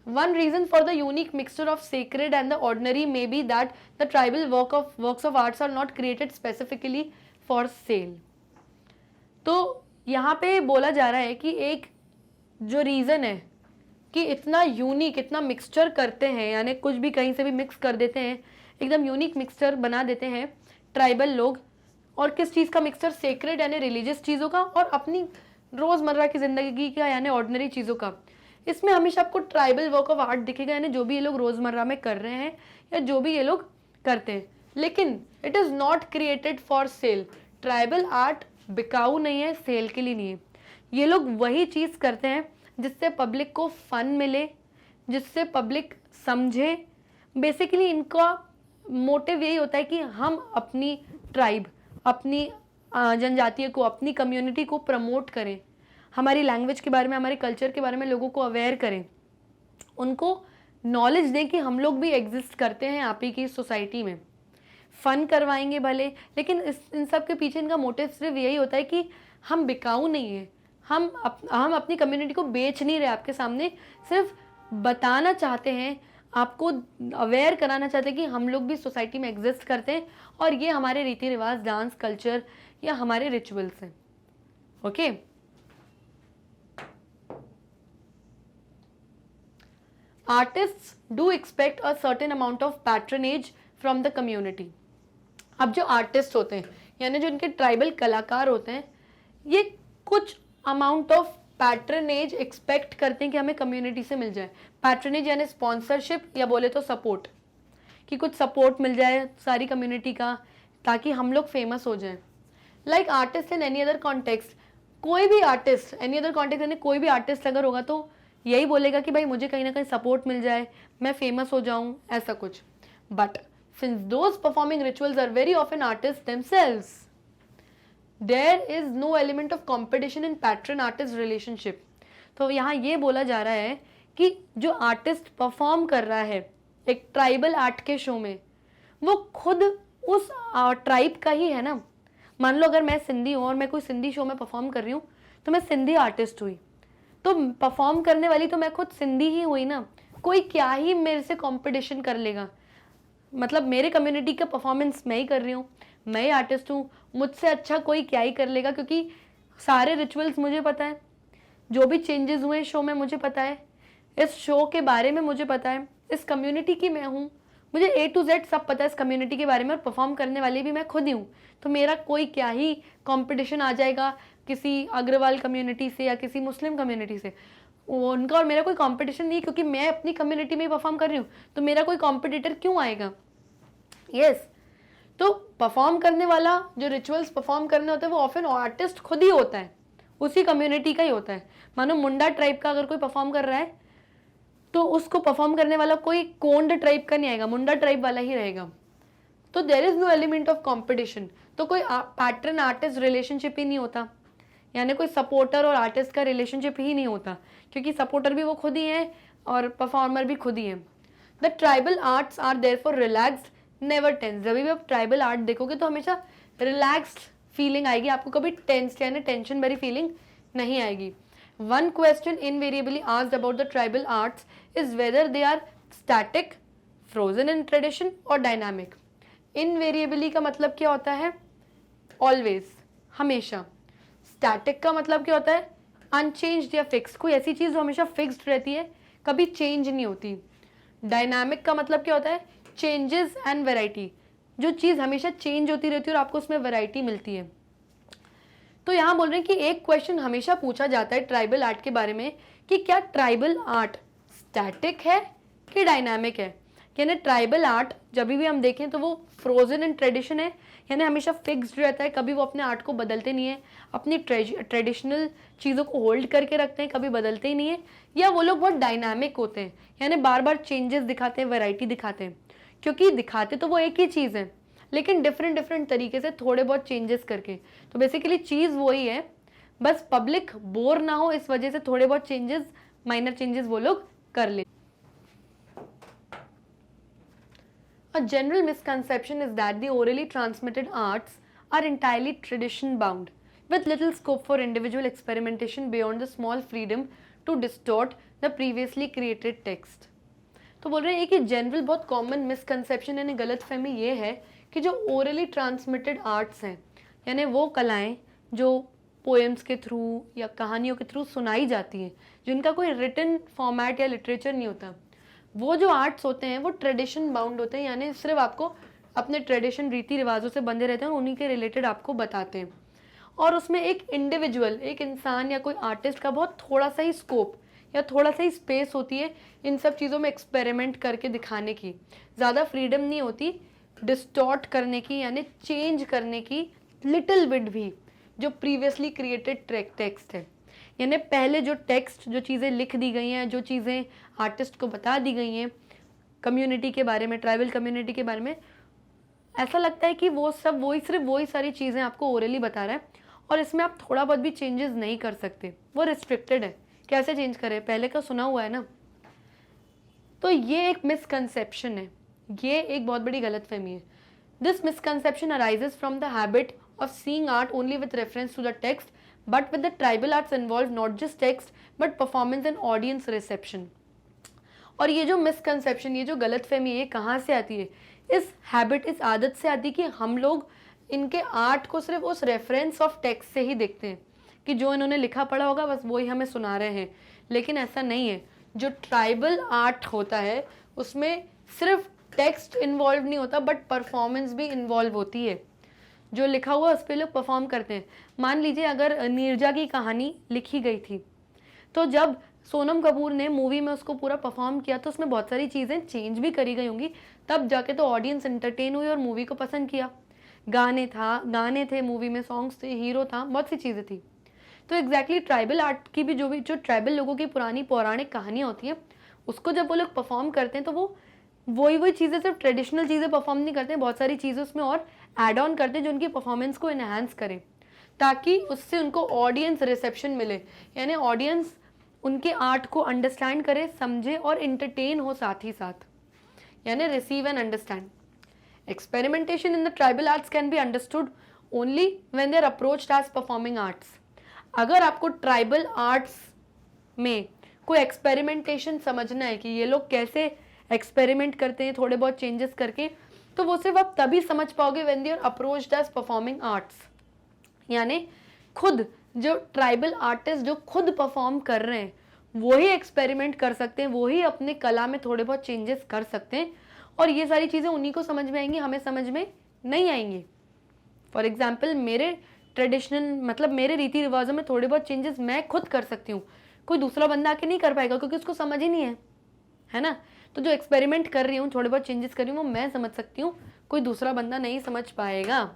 One reason for the unique mixture of sacred and the ordinary may be that the tribal works of arts are not created specifically for sale. तो यहाँ पे बोला जा रहा है कि एक जो रीज़न है कि इतना यूनिक, इतना मिक्सचर करते हैं, यानी कुछ भी कहीं से भी मिक्स कर देते हैं, एकदम यूनिक मिक्सचर बना देते हैं ट्राइबल लोग। और किस चीज़ का मिक्सचर? सेक्रेड यानी रिलीजियस चीज़ों का और अपनी रोज़मर्रा की ज़िंदगी का यानी ऑर्डिनरी चीज़ों का। इसमें हमेशा आपको ट्राइबल वर्क ऑफ आर्ट दिखेगा, यानी जो भी ये लोग रोज़मर्रा में कर रहे हैं या जो भी ये लोग करते हैं। लेकिन it is not created for sale. Tribal art बिकाऊ नहीं है, सेल के लिए नहीं है। ये लोग वही चीज़ करते हैं जिससे पब्लिक को फन मिले, जिससे पब्लिक समझे। बेसिकली इनका मोटिव यही होता है कि हम अपनी ट्राइब, अपनी जनजातीय को, अपनी कम्युनिटी को प्रमोट करें, हमारी लैंग्वेज के बारे में, हमारे कल्चर के बारे में लोगों को अवेयर करें, उनको नॉलेज दें कि हम लोग भी एग्जिस्ट करते हैं आप ही की सोसाइटी में। फ़न करवाएंगे भले, लेकिन इन सब के पीछे इनका मोटिव सिर्फ यही होता है कि हम बिकाऊ नहीं है, हम अपनी कम्युनिटी को बेच नहीं रहे आपके सामने, सिर्फ बताना चाहते हैं, आपको अवेयर कराना चाहते हैं कि हम लोग भी सोसाइटी में एग्जिस्ट करते हैं और ये हमारे रीति रिवाज, डांस, कल्चर या हमारे रिचुअल्स हैं। Okay, artists do expect a certain amount of patronage from the community. अब जो आर्टिस्ट होते हैं, यानी जो इनके ट्राइबल कलाकार होते हैं, ये कुछ अमाउंट ऑफ पैट्रनेज एक्सपेक्ट करते हैं कि हमें कम्युनिटी से मिल जाए। पैट्रनेज यानी स्पॉन्सरशिप या बोले तो सपोर्ट, कि कुछ सपोर्ट मिल जाए सारी कम्युनिटी का ताकि हम लोग फेमस हो जाएं। Like artist in any other context, कोई भी आर्टिस्ट एनी अदर कॉन्टेक्स्ट यानी कोई भी आर्टिस्ट अगर होगा तो यही बोलेगा कि भाई मुझे कहीं ना कहीं सपोर्ट मिल जाए, मैं फेमस हो जाऊं, ऐसा कुछ। But since those performing rituals are very often artists themselves, there is no element of competition in patron artist relationship। तो यहाँ ये बोला जा रहा है कि जो आर्टिस्ट परफॉर्म कर रहा है एक ट्राइबल आर्ट के शो में, वो खुद उस ट्राइब का ही है ना। मान लो अगर मैं सिंधी हूँ और मैं कोई सिंधी शो में परफॉर्म कर रही हूँ तो मैं सिंधी आर्टिस्ट हुई, तो परफॉर्म करने वाली तो मैं खुद सिंधी ही हुई ना। कोई क्या ही मेरे से कंपटीशन कर लेगा, मतलब मेरे कम्युनिटी का परफॉर्मेंस मैं ही कर रही हूँ, मैं ही आर्टिस्ट हूँ, मुझसे अच्छा कोई क्या ही कर लेगा, क्योंकि सारे रिचुअल्स मुझे पता है, जो भी चेंजेस हुए शो में मुझे पता है, इस शो के बारे में मुझे पता है, इस कम्युनिटी की मैं हूँ, मुझे A to Z सब पता है इस कम्युनिटी के बारे में, और परफॉर्म करने वाली भी मैं खुद ही हूँ। तो मेरा कोई क्या ही कंपटीशन आ जाएगा किसी अग्रवाल कम्युनिटी से या किसी मुस्लिम कम्युनिटी से, उनका और मेरा कोई कंपटीशन नहीं, क्योंकि मैं अपनी कम्युनिटी में ही परफॉर्म कर रही हूँ, तो मेरा कोई कॉम्पिटिटर क्यों आएगा। यस, तो परफॉर्म करने वाला, जो रिचुअल्स परफॉर्म करने होते हैं, वो ऑफन आर्टिस्ट खुद ही होता है, उसी कम्युनिटी का ही होता है। मानो मुंडा ट्राइब का अगर कोई परफॉर्म कर रहा है तो उसको परफॉर्म करने वाला कोई कोंड ट्राइब का नहीं आएगा, मुंडा ट्राइब वाला ही रहेगा। तो there is no element of competition, तो कोई पैटर्न आर्टिस्ट रिलेशनशिप ही नहीं होता, यानी कोई सपोर्टर और आर्टिस्ट का रिलेशनशिप ही नहीं होता, क्योंकि सपोर्टर भी वो खुद ही है और परफॉर्मर भी खुद ही है। The tribal arts are therefore relaxed, never tense. जब भी आप ट्राइबल आर्ट देखोगे तो हमेशा रिलैक्स्ड फीलिंग आएगी, आपको कभी टेंस यानी टेंशन भरी फीलिंग नहीं आएगी। One question invariably asked about the tribal arts is whether they are static, frozen in tradition और डायनामिक। इनवेरिएबली का मतलब क्या होता है? ऑलवेज, हमेशा। स्टैटिक का मतलब क्या होता है? अनचेंज्ड या फिक्स, कोई ऐसी चीज़ जो हमेशा फिक्स्ड रहती है, कभी चेंज नहीं होती। डायनामिक का मतलब क्या होता है? चेंजेस एंड वैरायटी, जो चीज़ हमेशा चेंज होती रहती है और आपको उसमें वैरायटी मिलती है। तो यहाँ बोल रहे हैं कि एक क्वेश्चन हमेशा पूछा जाता है ट्राइबल आर्ट के बारे में कि क्या ट्राइबल आर्ट स्टैटिक है कि डायनामिक है। यानी ट्राइबल आर्ट जब भी हम देखें तो वो फ्रोजन इन ट्रेडिशन है, यानी हमेशा फिक्स्ड रहता है, कभी वो अपने आर्ट को बदलते नहीं है, अपनी ट्रेडिशनल चीज़ों को होल्ड करके रखते हैं, कभी बदलते ही नहीं है। या वो लोग बहुत डायनामिक होते हैं, यानी बार बार चेंजेस दिखाते हैं, वैरायटी दिखाते हैं, क्योंकि दिखाते तो वो एक ही चीज़ है लेकिन डिफरेंट तरीके से थोड़े बहुत चेंजेस करके। तो बेसिकली चीज़ वही है, बस पब्लिक बोर ना हो इस वजह से थोड़े बहुत चेंजेस, माइनर चेंजेस वो लोग कर ले। A general misconception is that the orally transmitted arts are entirely tradition bound, with little scope for individual experimentation beyond the small freedom to distort the previously created text। तो बोल रहे हैं कि general बहुत कॉमन मिसकंसेप्शन यानी गलतफहमी ये है कि जो ओरली ट्रांसमिटेड आर्ट्स हैं, यानी वो कलाएं जो पोएम्स के थ्रू या कहानियों के थ्रू सुनाई जाती हैं, जिनका कोई रिटन फॉर्मेट या लिटरेचर नहीं होता, वो जो आर्ट्स होते हैं वो ट्रेडिशन बाउंड होते हैं, यानी सिर्फ आपको अपने ट्रेडिशन, रीति रिवाजों से बंधे रहते हैं, उन्हीं के रिलेटेड आपको बताते हैं। और उसमें एक इंडिविजुअल, एक इंसान या कोई आर्टिस्ट का बहुत थोड़ा सा ही स्कोप या थोड़ा सा ही स्पेस होती है इन सब चीज़ों में एक्सपेरिमेंट करके दिखाने की, ज़्यादा फ्रीडम नहीं होती डिस्टॉर्ट करने की यानी चेंज करने की लिटिल बिट भी जो प्रीवियसली क्रिएटेड टेक्स्ट है। यानी पहले जो टेक्स्ट, जो चीज़ें लिख दी गई हैं, जो चीज़ें आर्टिस्ट को बता दी गई हैं कम्युनिटी के बारे में, ट्राइबल कम्युनिटी के बारे में, ऐसा लगता है कि वो सब सिर्फ वही सारी चीज़ें आपको ओरली बता रहा है और इसमें आप थोड़ा बहुत भी चेंजेस नहीं कर सकते, वो रिस्ट्रिक्टेड है। कैसे चेंज करें, पहले का सुना हुआ है ना। तो ये एक मिसकंसेप्शन है, ये एक बहुत बड़ी गलतफहमी है। This misconception arises from the habit of seeing art only with reference to the text, but with the tribal arts involved not just text but performance and audience reception. और ये जो मिसकंसेप्शन, ये जो गलतफहमी, ये कहाँ से आती है? इस हैबिट, इस आदत से आती है कि हम लोग इनके आर्ट को सिर्फ उस रेफरेंस ऑफ टेक्स्ट से ही देखते हैं कि जो इन्होंने लिखा पढ़ा होगा बस वही हमें सुना रहे हैं। लेकिन ऐसा नहीं है। जो ट्राइबल आर्ट होता है उसमें सिर्फ टेक्स्ट इन्वॉल्व नहीं होता बट परफॉर्मेंस भी इन्वॉल्व होती है। जो लिखा हुआ उस पर लोग परफॉर्म करते हैं। मान लीजिए अगर नीरजा की कहानी लिखी गई थी तो जब सोनम कपूर ने मूवी में उसको पूरा परफॉर्म किया तो उसमें बहुत सारी चीज़ें चेंज भी करी गई होंगी, तब जाके तो ऑडियंस एंटरटेन हुई और मूवी को पसंद किया। गाने थे मूवी में, सॉन्ग्स थे, हीरो था, बहुत सी चीज़ें थी। तो एग्जैक्टली ट्राइबल आर्ट की भी जो ट्राइबल लोगों की पुरानी पौराणिक कहानियाँ होती हैं उसको जब वो लोग परफॉर्म करते हैं तो वो वही चीज़ें, सिर्फ ट्रेडिशनल चीज़ें परफॉर्म नहीं करते हैं, बहुत सारी चीज़ें उसमें और ऐड ऑन करते हैं जो उनकी परफॉर्मेंस को इन्हांस करें ताकि उससे उनको ऑडियंस रिसेप्शन मिले। यानी ऑडियंस उनके आर्ट को अंडरस्टैंड करे, समझे और इंटरटेन हो साथ ही साथ, यानी receive and understand. Experimentation in the tribal arts can be understood only when they are approached as performing arts. अगर आपको ट्राइबल आर्ट्स में कोई एक्सपेरिमेंटेशन समझना है कि ये लोग कैसे एक्सपेरिमेंट करते हैं थोड़े बहुत चेंजेस करके, तो वो सिर्फ आप तभी समझ पाओगे when they are approached as performing arts. यानी खुद जो ट्राइबल आर्टिस्ट जो खुद परफॉर्म कर रहे हैं वो ही एक्सपेरिमेंट कर सकते हैं, वो ही अपने कला में थोड़े बहुत चेंजेस कर सकते हैं और ये सारी चीज़ें उन्हीं को समझ में आएंगी, हमें समझ में नहीं आएंगी। फॉर एग्जाम्पल मेरे ट्रेडिशनल मतलब मेरे रीति रिवाजों में थोड़े बहुत चेंजेस मैं खुद कर सकती हूँ, कोई दूसरा बंदा आके नहीं कर पाएगा क्योंकि उसको समझ ही नहीं है ना। तो जो एक्सपेरिमेंट कर रही हूँ, थोड़े बहुत चेंजेस कर रही हूँ, वो मैं समझ सकती हूँ, कोई दूसरा बंदा नहीं समझ पाएगा।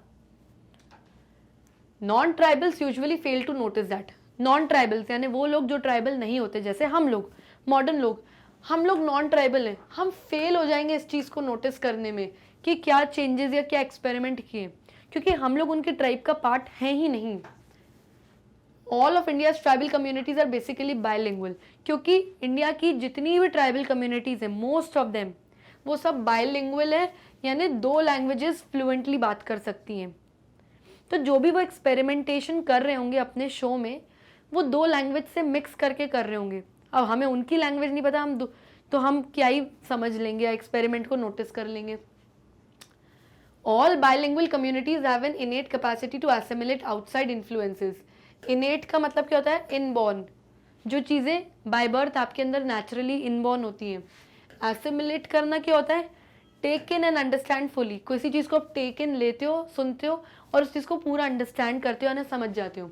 Non tribals usually fail to notice that. Non tribals यानी वो लोग जो ट्राइबल नहीं होते, जैसे हम लोग मॉडर्न लोग, हम लोग नॉन ट्राइबल हैं, हम फेल हो जाएंगे इस चीज़ को नोटिस करने में कि क्या चेंजेस या क्या एक्सपेरिमेंट किए, क्योंकि हम लोग उनके ट्राइब का पार्ट हैं ही नहीं। All of India's tribal communities are basically bilingual, क्योंकि इंडिया की जितनी भी ट्राइबल कम्युनिटीज है मोस्ट ऑफ देम वो सब बायलिंगुअल है, यानी 2 लैंग्वेजेस फ्लुएंटली बात कर सकती हैं। तो जो भी वो एक्सपेरिमेंटेशन कर रहे होंगे अपने शो में वो 2 लैंग्वेज से मिक्स करके कर रहे होंगे। अब हमें उनकी लैंग्वेज नहीं पता, तो हम क्या ही समझ लेंगे या एक्सपेरिमेंट को नोटिस कर लेंगे। All bilingual communities have an innate capacity to assimilate outside influences. Innate का मतलब क्या होता है? इनबॉर्न, जो चीज़ें बाय बर्थ आपके अंदर नेचुरली इनबॉर्न होती हैं। एसिमिलेट करना क्या होता है? Take in and understand fully. किसी चीज़ को आप टेक इन लेते हो, सुनते हो और उस चीज़ को पूरा अंडरस्टैंड करते हो यानी समझ जाते हो।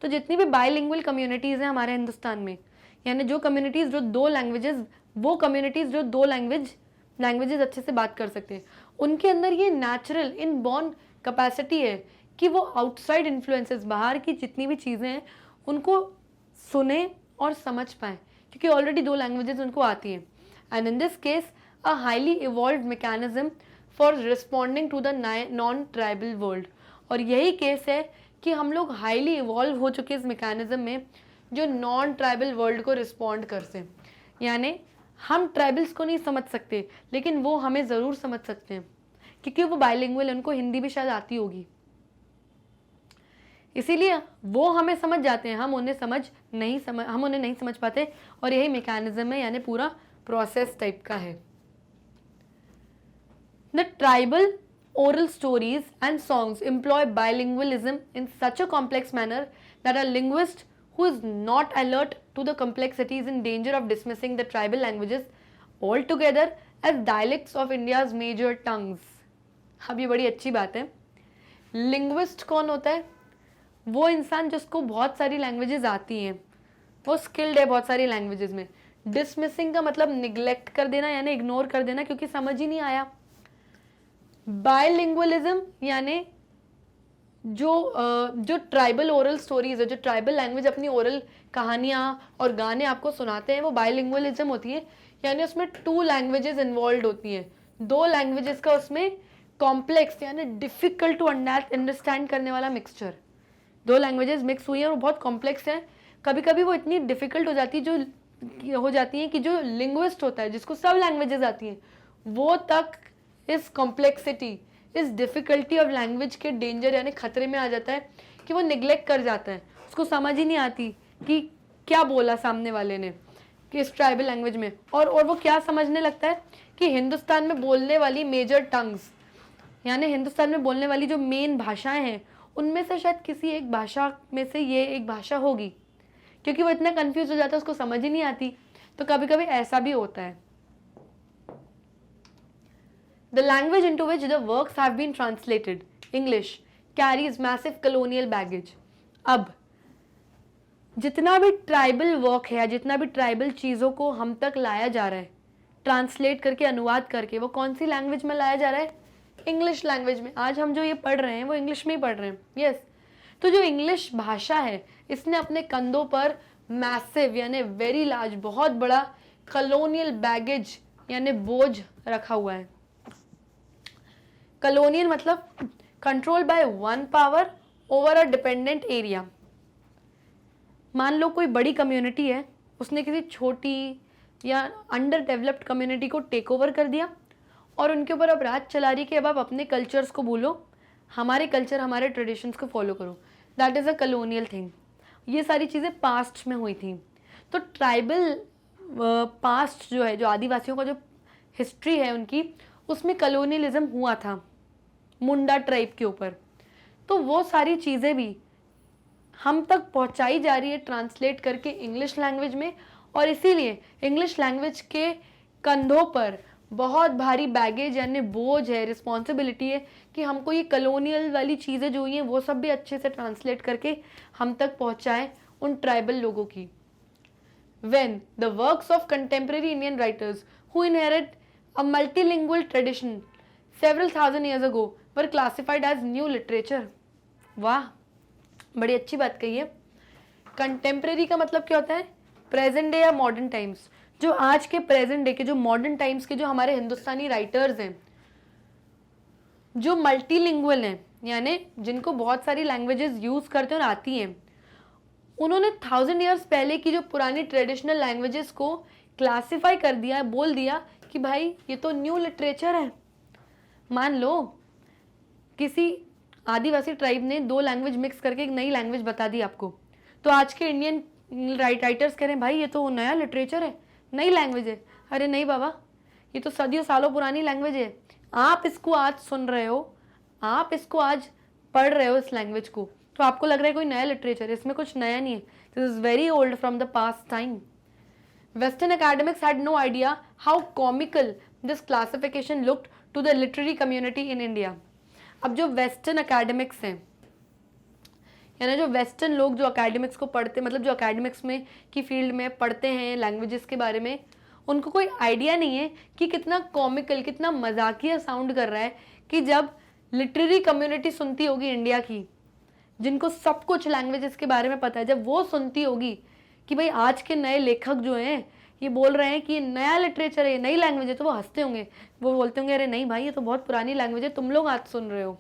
तो जितनी भी बायलिंगुअल कम्युनिटीज़ हैं हमारे हिंदुस्तान में, यानी जो कम्युनिटीज़ जो 2 लैंग्वेजेस, वो कम्युनिटीज़ जो 2 लैंग्वेजेस अच्छे से बात कर सकते हैं, उनके अंदर ये नेचुरल इनबॉर्न कैपेसिटी है कि वो आउटसाइड इन्फ्लुएंसेस, बाहर की जितनी भी चीज़ें हैं उनको सुने और समझ पाएँ, क्योंकि ऑलरेडी 2 लैंग्वेजेस उनको आती हैं। And in this case a highly evolved mechanism for responding to the non tribal world. और यही केस है कि हम लोग हाईली इवॉल्व हो चुके इस मैकेनिज्म में जो नॉन ट्राइबल वर्ल्ड को रिस्पॉन्ड कर से। यानी हम ट्राइबल्स को नहीं समझ सकते लेकिन वो हमें ज़रूर समझ सकते हैं क्योंकि वो बायलिंगुअल, उनको हिंदी भी शायद आती होगी, इसीलिए वो हमें समझ जाते हैं, हम उन्हें नहीं समझ पाते। और यही मैकेनिज्म है, यानी पूरा प्रोसेस टाइप का है। The tribal oral stories and songs employ bilingualism in such a complex manner that a linguist who is not alert to the complexity is in danger of dismissing the tribal languages altogether as dialects of India's major tongues. अब ये बड़ी अच्छी बात है। Linguist कौन होता है? वो इंसान जिसको बहुत सारी लैंग्वेजेस आती हैं, वो स्किल्ड है बहुत सारी लैंग्वेजेस में। डिसमिसिंग का मतलब निगलेक्ट कर देना यानी इग्नोर कर देना क्योंकि समझ ही नहीं आया। बायलिंगुअलिज्म यानी जो ट्राइबल ओरल स्टोरीज है, जो ट्राइबल लैंग्वेज अपनी ओरल कहानियाँ और गाने आपको सुनाते हैं, वो बायलिंगुअलिज्म होती है। यानी उसमें 2 लैंग्वेजेस इन्वॉल्व होती हैं, 2 लैंग्वेजेस का उसमें कॉम्प्लेक्स यानी डिफिकल्ट टू अंडरस्टैंड करने वाला मिक्सचर। 2 लैंग्वेजेस मिक्स हुई हैं और बहुत कॉम्प्लेक्स हैं। कभी कभी वो इतनी डिफिकल्ट हो जाती है कि जो लिंग्विस्ट होता है, जिसको सब लैंग्वेजेस आती हैं, वो तक इस कॉम्प्लेक्सिटी, इस डिफिकल्टी ऑफ लैंग्वेज के डेंजर यानी खतरे में आ जाता है कि वो निग्लेक्ट कर जाता है, उसको समझ ही नहीं आती कि क्या बोला सामने वाले ने कि इस ट्राइबल लैंग्वेज में। और वो क्या समझने लगता है कि हिंदुस्तान में बोलने वाली मेजर टंग्स यानी हिंदुस्तान में बोलने वाली जो मेन भाषाएं हैं, उनमें से शायद किसी एक भाषा में से ये एक भाषा होगी, क्योंकि वो इतना कंफ्यूज हो जाता है, उसको समझ ही नहीं आती। तो कभी कभी ऐसा भी होता है। The language into which the works have been translated, English, carries massive colonial baggage. अब जितना भी ट्राइबल वर्क है या जितना भी ट्राइबल चीज़ों को हम तक लाया जा रहा है, ट्रांसलेट करके, अनुवाद करके, वो कौन सी लैंग्वेज में लाया जा रहा है? इंग्लिश लैंग्वेज में। आज हम जो ये पढ़ रहे हैं वो इंग्लिश में ही पढ़ रहे हैं। यस, तो जो इंग्लिश भाषा है, इसने अपने कंधों पर मैसिव यानी वेरी लार्ज, बहुत बड़ा कलोनियल बैगेज यानी बोझ रखा हुआ है। कलोनियल मतलब control by one power over a dependent area. मान लो कोई बड़ी कम्युनिटी है, उसने किसी छोटी या अंडर डेवलप्ड कम्युनिटी को टेक ओवर कर दिया और उनके ऊपर अब राज चला रही कि अब आप अपने कल्चर्स को भूलो, हमारे कल्चर, हमारे ट्रेडिशंस को फॉलो करो। That is a colonial thing. ये सारी चीज़ें पास्ट में हुई थी। तो ट्राइबल पास्ट जो है, जो आदिवासियों का जो हिस्ट्री है उनकी, उसमें कलोनियलिज्म हुआ था मुंडा ट्राइब के ऊपर। तो वो सारी चीज़ें भी हम तक पहुंचाई जा रही है ट्रांसलेट करके इंग्लिश लैंग्वेज में, और इसीलिए इंग्लिश लैंग्वेज के कंधों पर बहुत भारी बैगेज यानी बोझ है, रिस्पॉन्सिबिलिटी है कि हमको ये कलोनियल वाली चीज़ें जो हुई हैं वो सब भी अच्छे से ट्रांसलेट करके हम तक पहुंचाएं उन ट्राइबल लोगों की। When the works of contemporary Indian writers who inherit a multilingual tradition several thousand years ago were classified as new literature. वाह, बड़ी अच्छी बात कही है। कंटेम्प्रेरी का मतलब क्या होता है? प्रेजेंट डे या मॉडर्न टाइम्स। जो आज के प्रेजेंट डे के, जो मॉडर्न टाइम्स के जो हमारे हिंदुस्तानी राइटर्स हैं, जो मल्टीलिंगुअल हैं यानी जिनको बहुत सारी लैंग्वेजेस यूज करते हैं और आती हैं, उन्होंने 1000 ईयर्स पहले की जो पुरानी ट्रेडिशनल लैंग्वेजेस को क्लासिफाई कर दिया, बोल दिया कि भाई ये तो न्यू लिटरेचर है। मान लो किसी आदिवासी ट्राइब ने 2 लैंग्वेज मिक्स करके एक नई लैंग्वेज बता दी आपको, तो आज के इंडियन राइटर्स कह रहे हैं भाई ये तो नया लिटरेचर है, नई लैंग्वेज है। अरे नहीं बाबा, ये तो सदियों सालों पुरानी लैंग्वेज है। आप इसको आज सुन रहे हो, आप इसको आज पढ़ रहे हो इस लैंग्वेज को, तो आपको लग रहा है कोई नया लिटरेचर है। इसमें कुछ नया नहीं है। This is very old from the past time. Western academics had no idea how comical this classification looked to the literary community in India. अब जो वेस्टर्न एकेडमिक्स हैं यानी जो वेस्टर्न लोग जो एकेडमिक्स को पढ़ते, मतलब जो एकेडमिक्स में की फील्ड में पढ़ते हैं लैंग्वेजेस के बारे में, उनको कोई आइडिया नहीं है कि कितना कॉमिकल, कितना मजाकिया साउंड कर रहा है कि जब लिटरेरी कम्युनिटी सुनती होगी इंडिया की, जिनको सब कुछ लैंग्वेजेस के बारे में पता है, जब वो सुनती होगी कि भाई आज के नए लेखक जो हैं ये बोल रहे हैं कि ये नया लिटरेचर है, ये नई लैंग्वेज है, तो वो हंसते होंगे, वो बोलते होंगे अरे नहीं भाई ये तो बहुत पुरानी लैंग्वेज है, तुम लोग आज सुन रहे हो।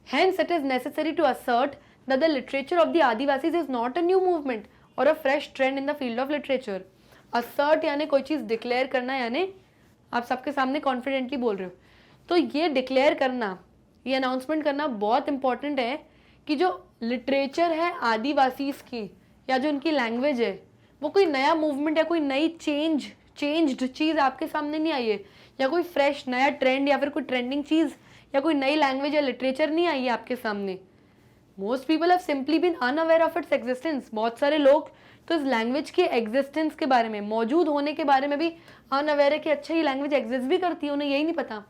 Hence it is necessary to assert that the literature of the Adivasis is not a new movement or a fresh trend in the field of literature. Assert यानी कोई चीज़ डिक्लेयर करना, यानी आप सबके सामने कॉन्फिडेंटली बोल रहे हो। तो ये डिक्लेयर करना, ये अनाउंसमेंट करना बहुत इंपॉर्टेंट है कि जो लिटरेचर है आदिवासीज की या जो उनकी लैंग्वेज है, वो कोई नया मूवमेंट या कोई नई चेंज्ड चीज़ आपके सामने नहीं आई है, या कोई फ्रेश नया ट्रेंड या फिर कोई ट्रेंडिंग चीज़ या कोई नई लैंग्वेज या लिटरेचर नहीं आई है आपके सामने। Most people have simply been unaware of its existence. बहुत सारे लोग तो इस लैंग्वेज के एग्जिस्टेंस के बारे में, मौजूद होने के बारे में भी अनअवेयर है कि अच्छा ये लैंग्वेज एग्जिस्ट भी करती है, उन्हें यही नहीं पता।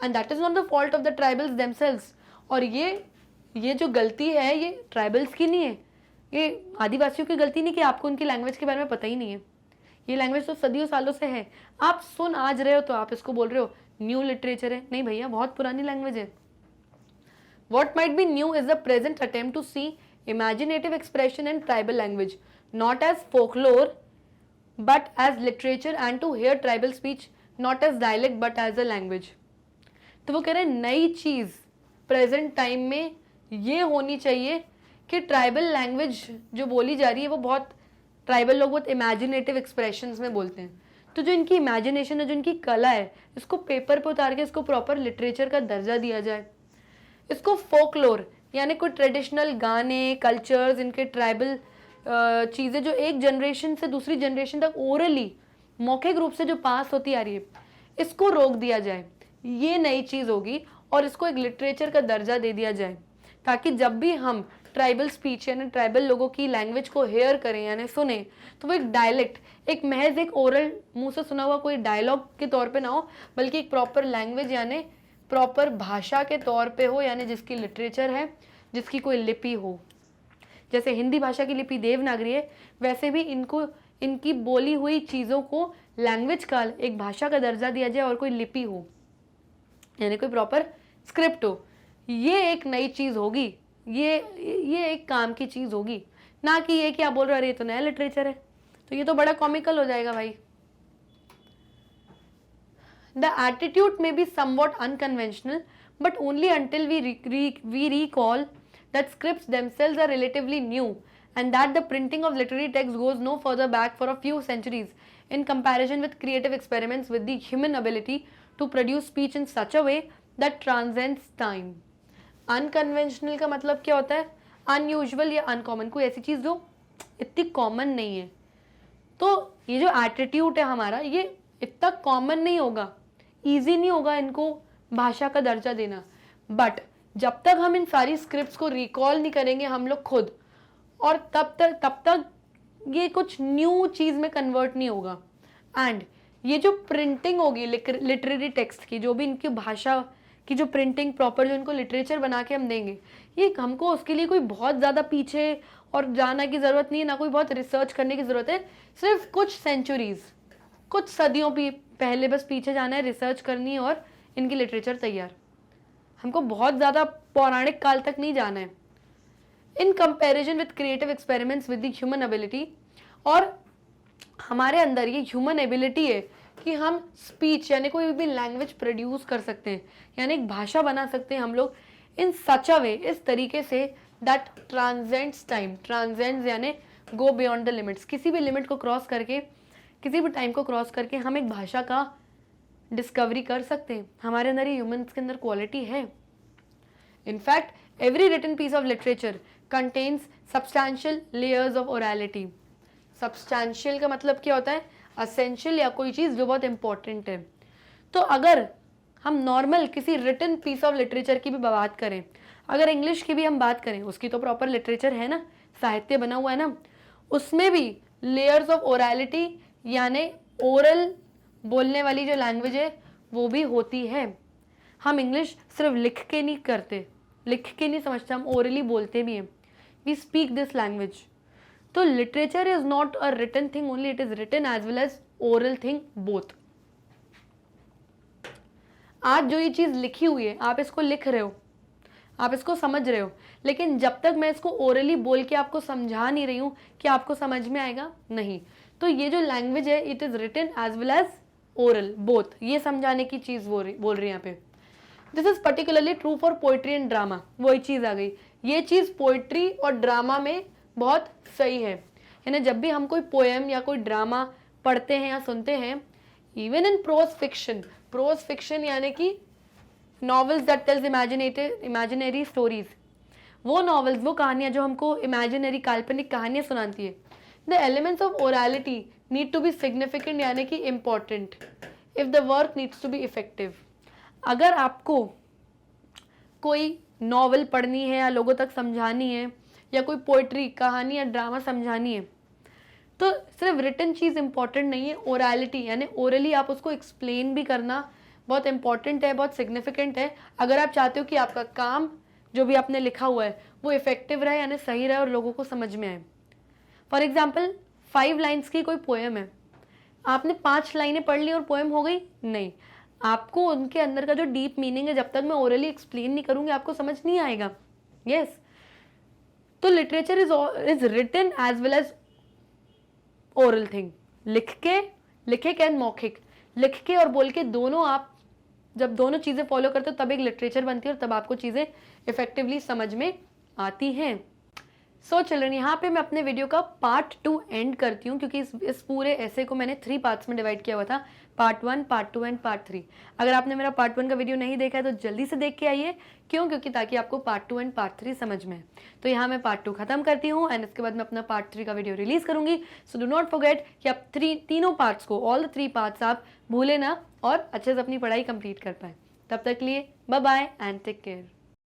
And that is not the fault of the tribals themselves. और ये जो गलती है ये ट्राइबल्स की नहीं है, ये आदिवासियों की गलती नहीं कि आपको उनकी लैंग्वेज के बारे में पता ही नहीं है। ये लैंग्वेज तो सदियों सालों से है। आप सुन आज रहे हो तो आप इसको बोल रहे हो न्यू लिटरेचर है। नहीं भैया, बहुत पुरानी लैंग्वेज है। What might be new is the present attempt to see imaginative expression in tribal language not as folklore but as literature, and to hear tribal speech not as dialect but as a language. तो वो कह रहे हैं नई चीज़ present time में ये होनी चाहिए कि ट्राइबल लैंग्वेज जो बोली जा रही है वो बहुत, ट्राइबल लोग बहुत इमेजिनेटिव एक्सप्रेशंस में बोलते हैं। तो जो इनकी इमेजिनेशन है, जो इनकी कला है, इसको पेपर पे उतार के इसको प्रॉपर लिटरेचर का दर्जा दिया जाए। इसको फोकलोर यानी कोई ट्रेडिशनल गाने, कल्चर्स, इनके ट्राइबल चीज़ें जो एक जनरेशन से दूसरी जनरेशन तक ओरली मौखिक रूप से जो पास होती आ रही है, इसको रोक दिया जाए। ये नई चीज़ होगी और इसको एक लिटरेचर का दर्जा दे दिया जाए, ताकि जब भी हम ट्राइबल स्पीच यानी ट्राइबल लोगों की लैंग्वेज को हेयर करें यानी सुने, तो वो एक डायलेक्ट, एक महज एक ओरल मुंह से सुना हुआ कोई डायलॉग के तौर पे ना हो, बल्कि एक प्रॉपर लैंग्वेज यानी प्रॉपर भाषा के तौर पे हो, यानी जिसकी लिटरेचर है, जिसकी कोई लिपि हो। जैसे हिंदी भाषा की लिपि देवनागरी है, वैसे भी इनको इनकी बोली हुई चीज़ों को लैंग्वेज का, एक भाषा का दर्जा दिया जाए और कोई लिपि हो यानी कोई प्रॉपर स्क्रिप्ट हो। ये एक नई चीज़ होगी, ये एक काम की चीज़ होगी, ना कि ये कि आप बोल रहे हो ये तो नया लिटरेचर है। तो ये तो बड़ा कॉमिकल हो जाएगा भाई। The attitude may be somewhat unconventional, but only until we recall that scripts themselves are relatively new and that the printing of literary text goes no further back for a few centuries in comparison with creative experiments with the human ability to produce speech in such a way that transcends time. Unconventional का मतलब क्या होता है? Unusual या uncommon, कोई ऐसी चीज़ जो इतनी कॉमन नहीं है। तो ये जो एटीट्यूड है हमारा, ये इतना कॉमन नहीं होगा, ईजी नहीं होगा इनको भाषा का दर्जा देना। बट जब तक हम इन सारी स्क्रिप्ट्स को रिकॉल नहीं करेंगे हम लोग खुद, और तब तक ये कुछ न्यू चीज़ में कन्वर्ट नहीं होगा। एंड ये जो प्रिंटिंग होगी लिटरेरी टेक्स्ट की, जो भी इनकी भाषा की जो प्रिंटिंग प्रॉपर, जो इनको लिटरेचर बना के हम देंगे, ये हमको उसके लिए कोई बहुत ज़्यादा पीछे और जाना की ज़रूरत नहीं है, ना कोई बहुत रिसर्च करने की ज़रूरत है। सिर्फ कुछ सेंचुरीज़, कुछ सदियों भी पहले बस पीछे जाना है, रिसर्च करनी है और इनकी लिटरेचर तैयार। हमको बहुत ज़्यादा पौराणिक काल तक नहीं जाना है। In comparison with creative experiments with the human ability, और हमारे अंदर ये ह्यूमन एबिलिटी है कि हम स्पीच यानी कोई भी लैंग्वेज प्रोड्यूस कर सकते हैं, यानी एक भाषा बना सकते हैं हम लोग इन सच अ वे, इस तरीके say that transcends time. Transcends यानी गो बियॉन्ड द लिमिट्स, किसी भी लिमिट को क्रॉस करके, किसी भी टाइम को क्रॉस करके हम एक भाषा का डिस्कवरी कर सकते हैं। हमारे अंदर ये ह्यूमन्स के अंदर क्वालिटी है। In fact every written piece of literature contains substantial layers of orality. Substantial का मतलब क्या होता है? असेंशियल या कोई चीज़ जो बहुत इंपॉर्टेंट है। तो अगर हम नॉर्मल किसी रिटन पीस ऑफ लिटरेचर की भी बात करें, अगर इंग्लिश की भी हम बात करें, उसकी तो प्रॉपर लिटरेचर है ना, साहित्य बना हुआ है ना, उसमें भी लेयर्स ऑफ ओरैलिटी यानी ओरल बोलने वाली जो लैंग्वेज है वो भी होती है। हम इंग्लिश सिर्फ लिख के नहीं करते, लिख के नहीं समझते, हम ओरली बोलते भी हैं। We speak this language. तो literature is not a written thing only, it is written as well as oral thing both. आज जो ये चीज़ लिखी हुई है, आप इसको लिख रहे हो, आप इसको समझ रहे हो, लेकिन जब तक मैं इसको ओरली बोल के आपको समझा नहीं रही हूँ कि आपको समझ में आएगा नहीं। तो ये जो लैंग्वेज है it is written as well as oral both, ये समझाने की चीज़ बोल रही है यहाँ पे। This is particularly true for poetry and drama. वही चीज़ आ गई, ये चीज़ पोइट्री और ड्रामा में बहुत सही है। यानी जब भी हम कोई पोएम या कोई ड्रामा पढ़ते हैं या सुनते हैं, इवन इन प्रोज फिक्शन यानी कि novels that tells imaginary stories, वो नॉवेल्स, वो कहानियाँ जो हमको इमेजिनरी काल्पनिक कहानियाँ सुनाती है, the elements of orality need to be significant यानी कि important if the work needs to be effective. अगर आपको कोई नॉवल पढ़नी है या लोगों तक समझानी है, या कोई पोइट्री, कहानी या ड्रामा समझानी है, तो सिर्फ रिटन चीज़ इंपॉर्टेंट नहीं है, ओरैलिटी यानी ओरली आप उसको एक्सप्लेन भी करना बहुत इंपॉर्टेंट है, बहुत सिग्निफिकेंट है। अगर आप चाहते हो कि आपका काम जो भी आपने लिखा हुआ है वो इफेक्टिव रहे यानी सही रहे और लोगों को समझ में आए। फॉर एग्जाम्पल 5 लाइन्स की कोई पोएम है, आपने 5 लाइनें पढ़ ली और पोएम हो गई? नहीं, आपको उनके अंदर का जो डीप मीनिंग है, जब तक मैं ओरली एक्सप्लेन नहीं करूंगी आपको समझ नहीं आएगा। यस, तो literature is written as well as oral thing. लिखिक एंड मौखिक, लिख के और बोल के दोनों, आप जब दोनों चीजें फॉलो करते हो तब एक लिटरेचर बनती है और तब आपको चीजें इफेक्टिवली समझ में आती हैं। सो चिल्ड्रन, यहाँ पे मैं अपने वीडियो का पार्ट 2 एंड करती हूँ, क्योंकि इस पूरे ऐसे को मैंने 3 पार्ट्स में डिवाइड किया हुआ था, पार्ट 1, पार्ट 2 एंड पार्ट 3। अगर आपने मेरा पार्ट 1 का वीडियो नहीं देखा है तो जल्दी से देख के आइए। क्यों? क्योंकि ताकि आपको पार्ट 2 एंड पार्ट 3 समझ में। तो यहाँ मैं पार्ट 2 खत्म करती हूँ एंड इसके बाद मैं अपना पार्ट 3 का वीडियो रिलीज करूंगी। सो डू नॉट फॉरगेट कि आप तीनों पार्ट्स को, ऑल द 3 पार्ट्स आप भूले ना और अच्छे से अपनी पढ़ाई कंप्लीट कर पाए। तब तक लिए bye bye and take care.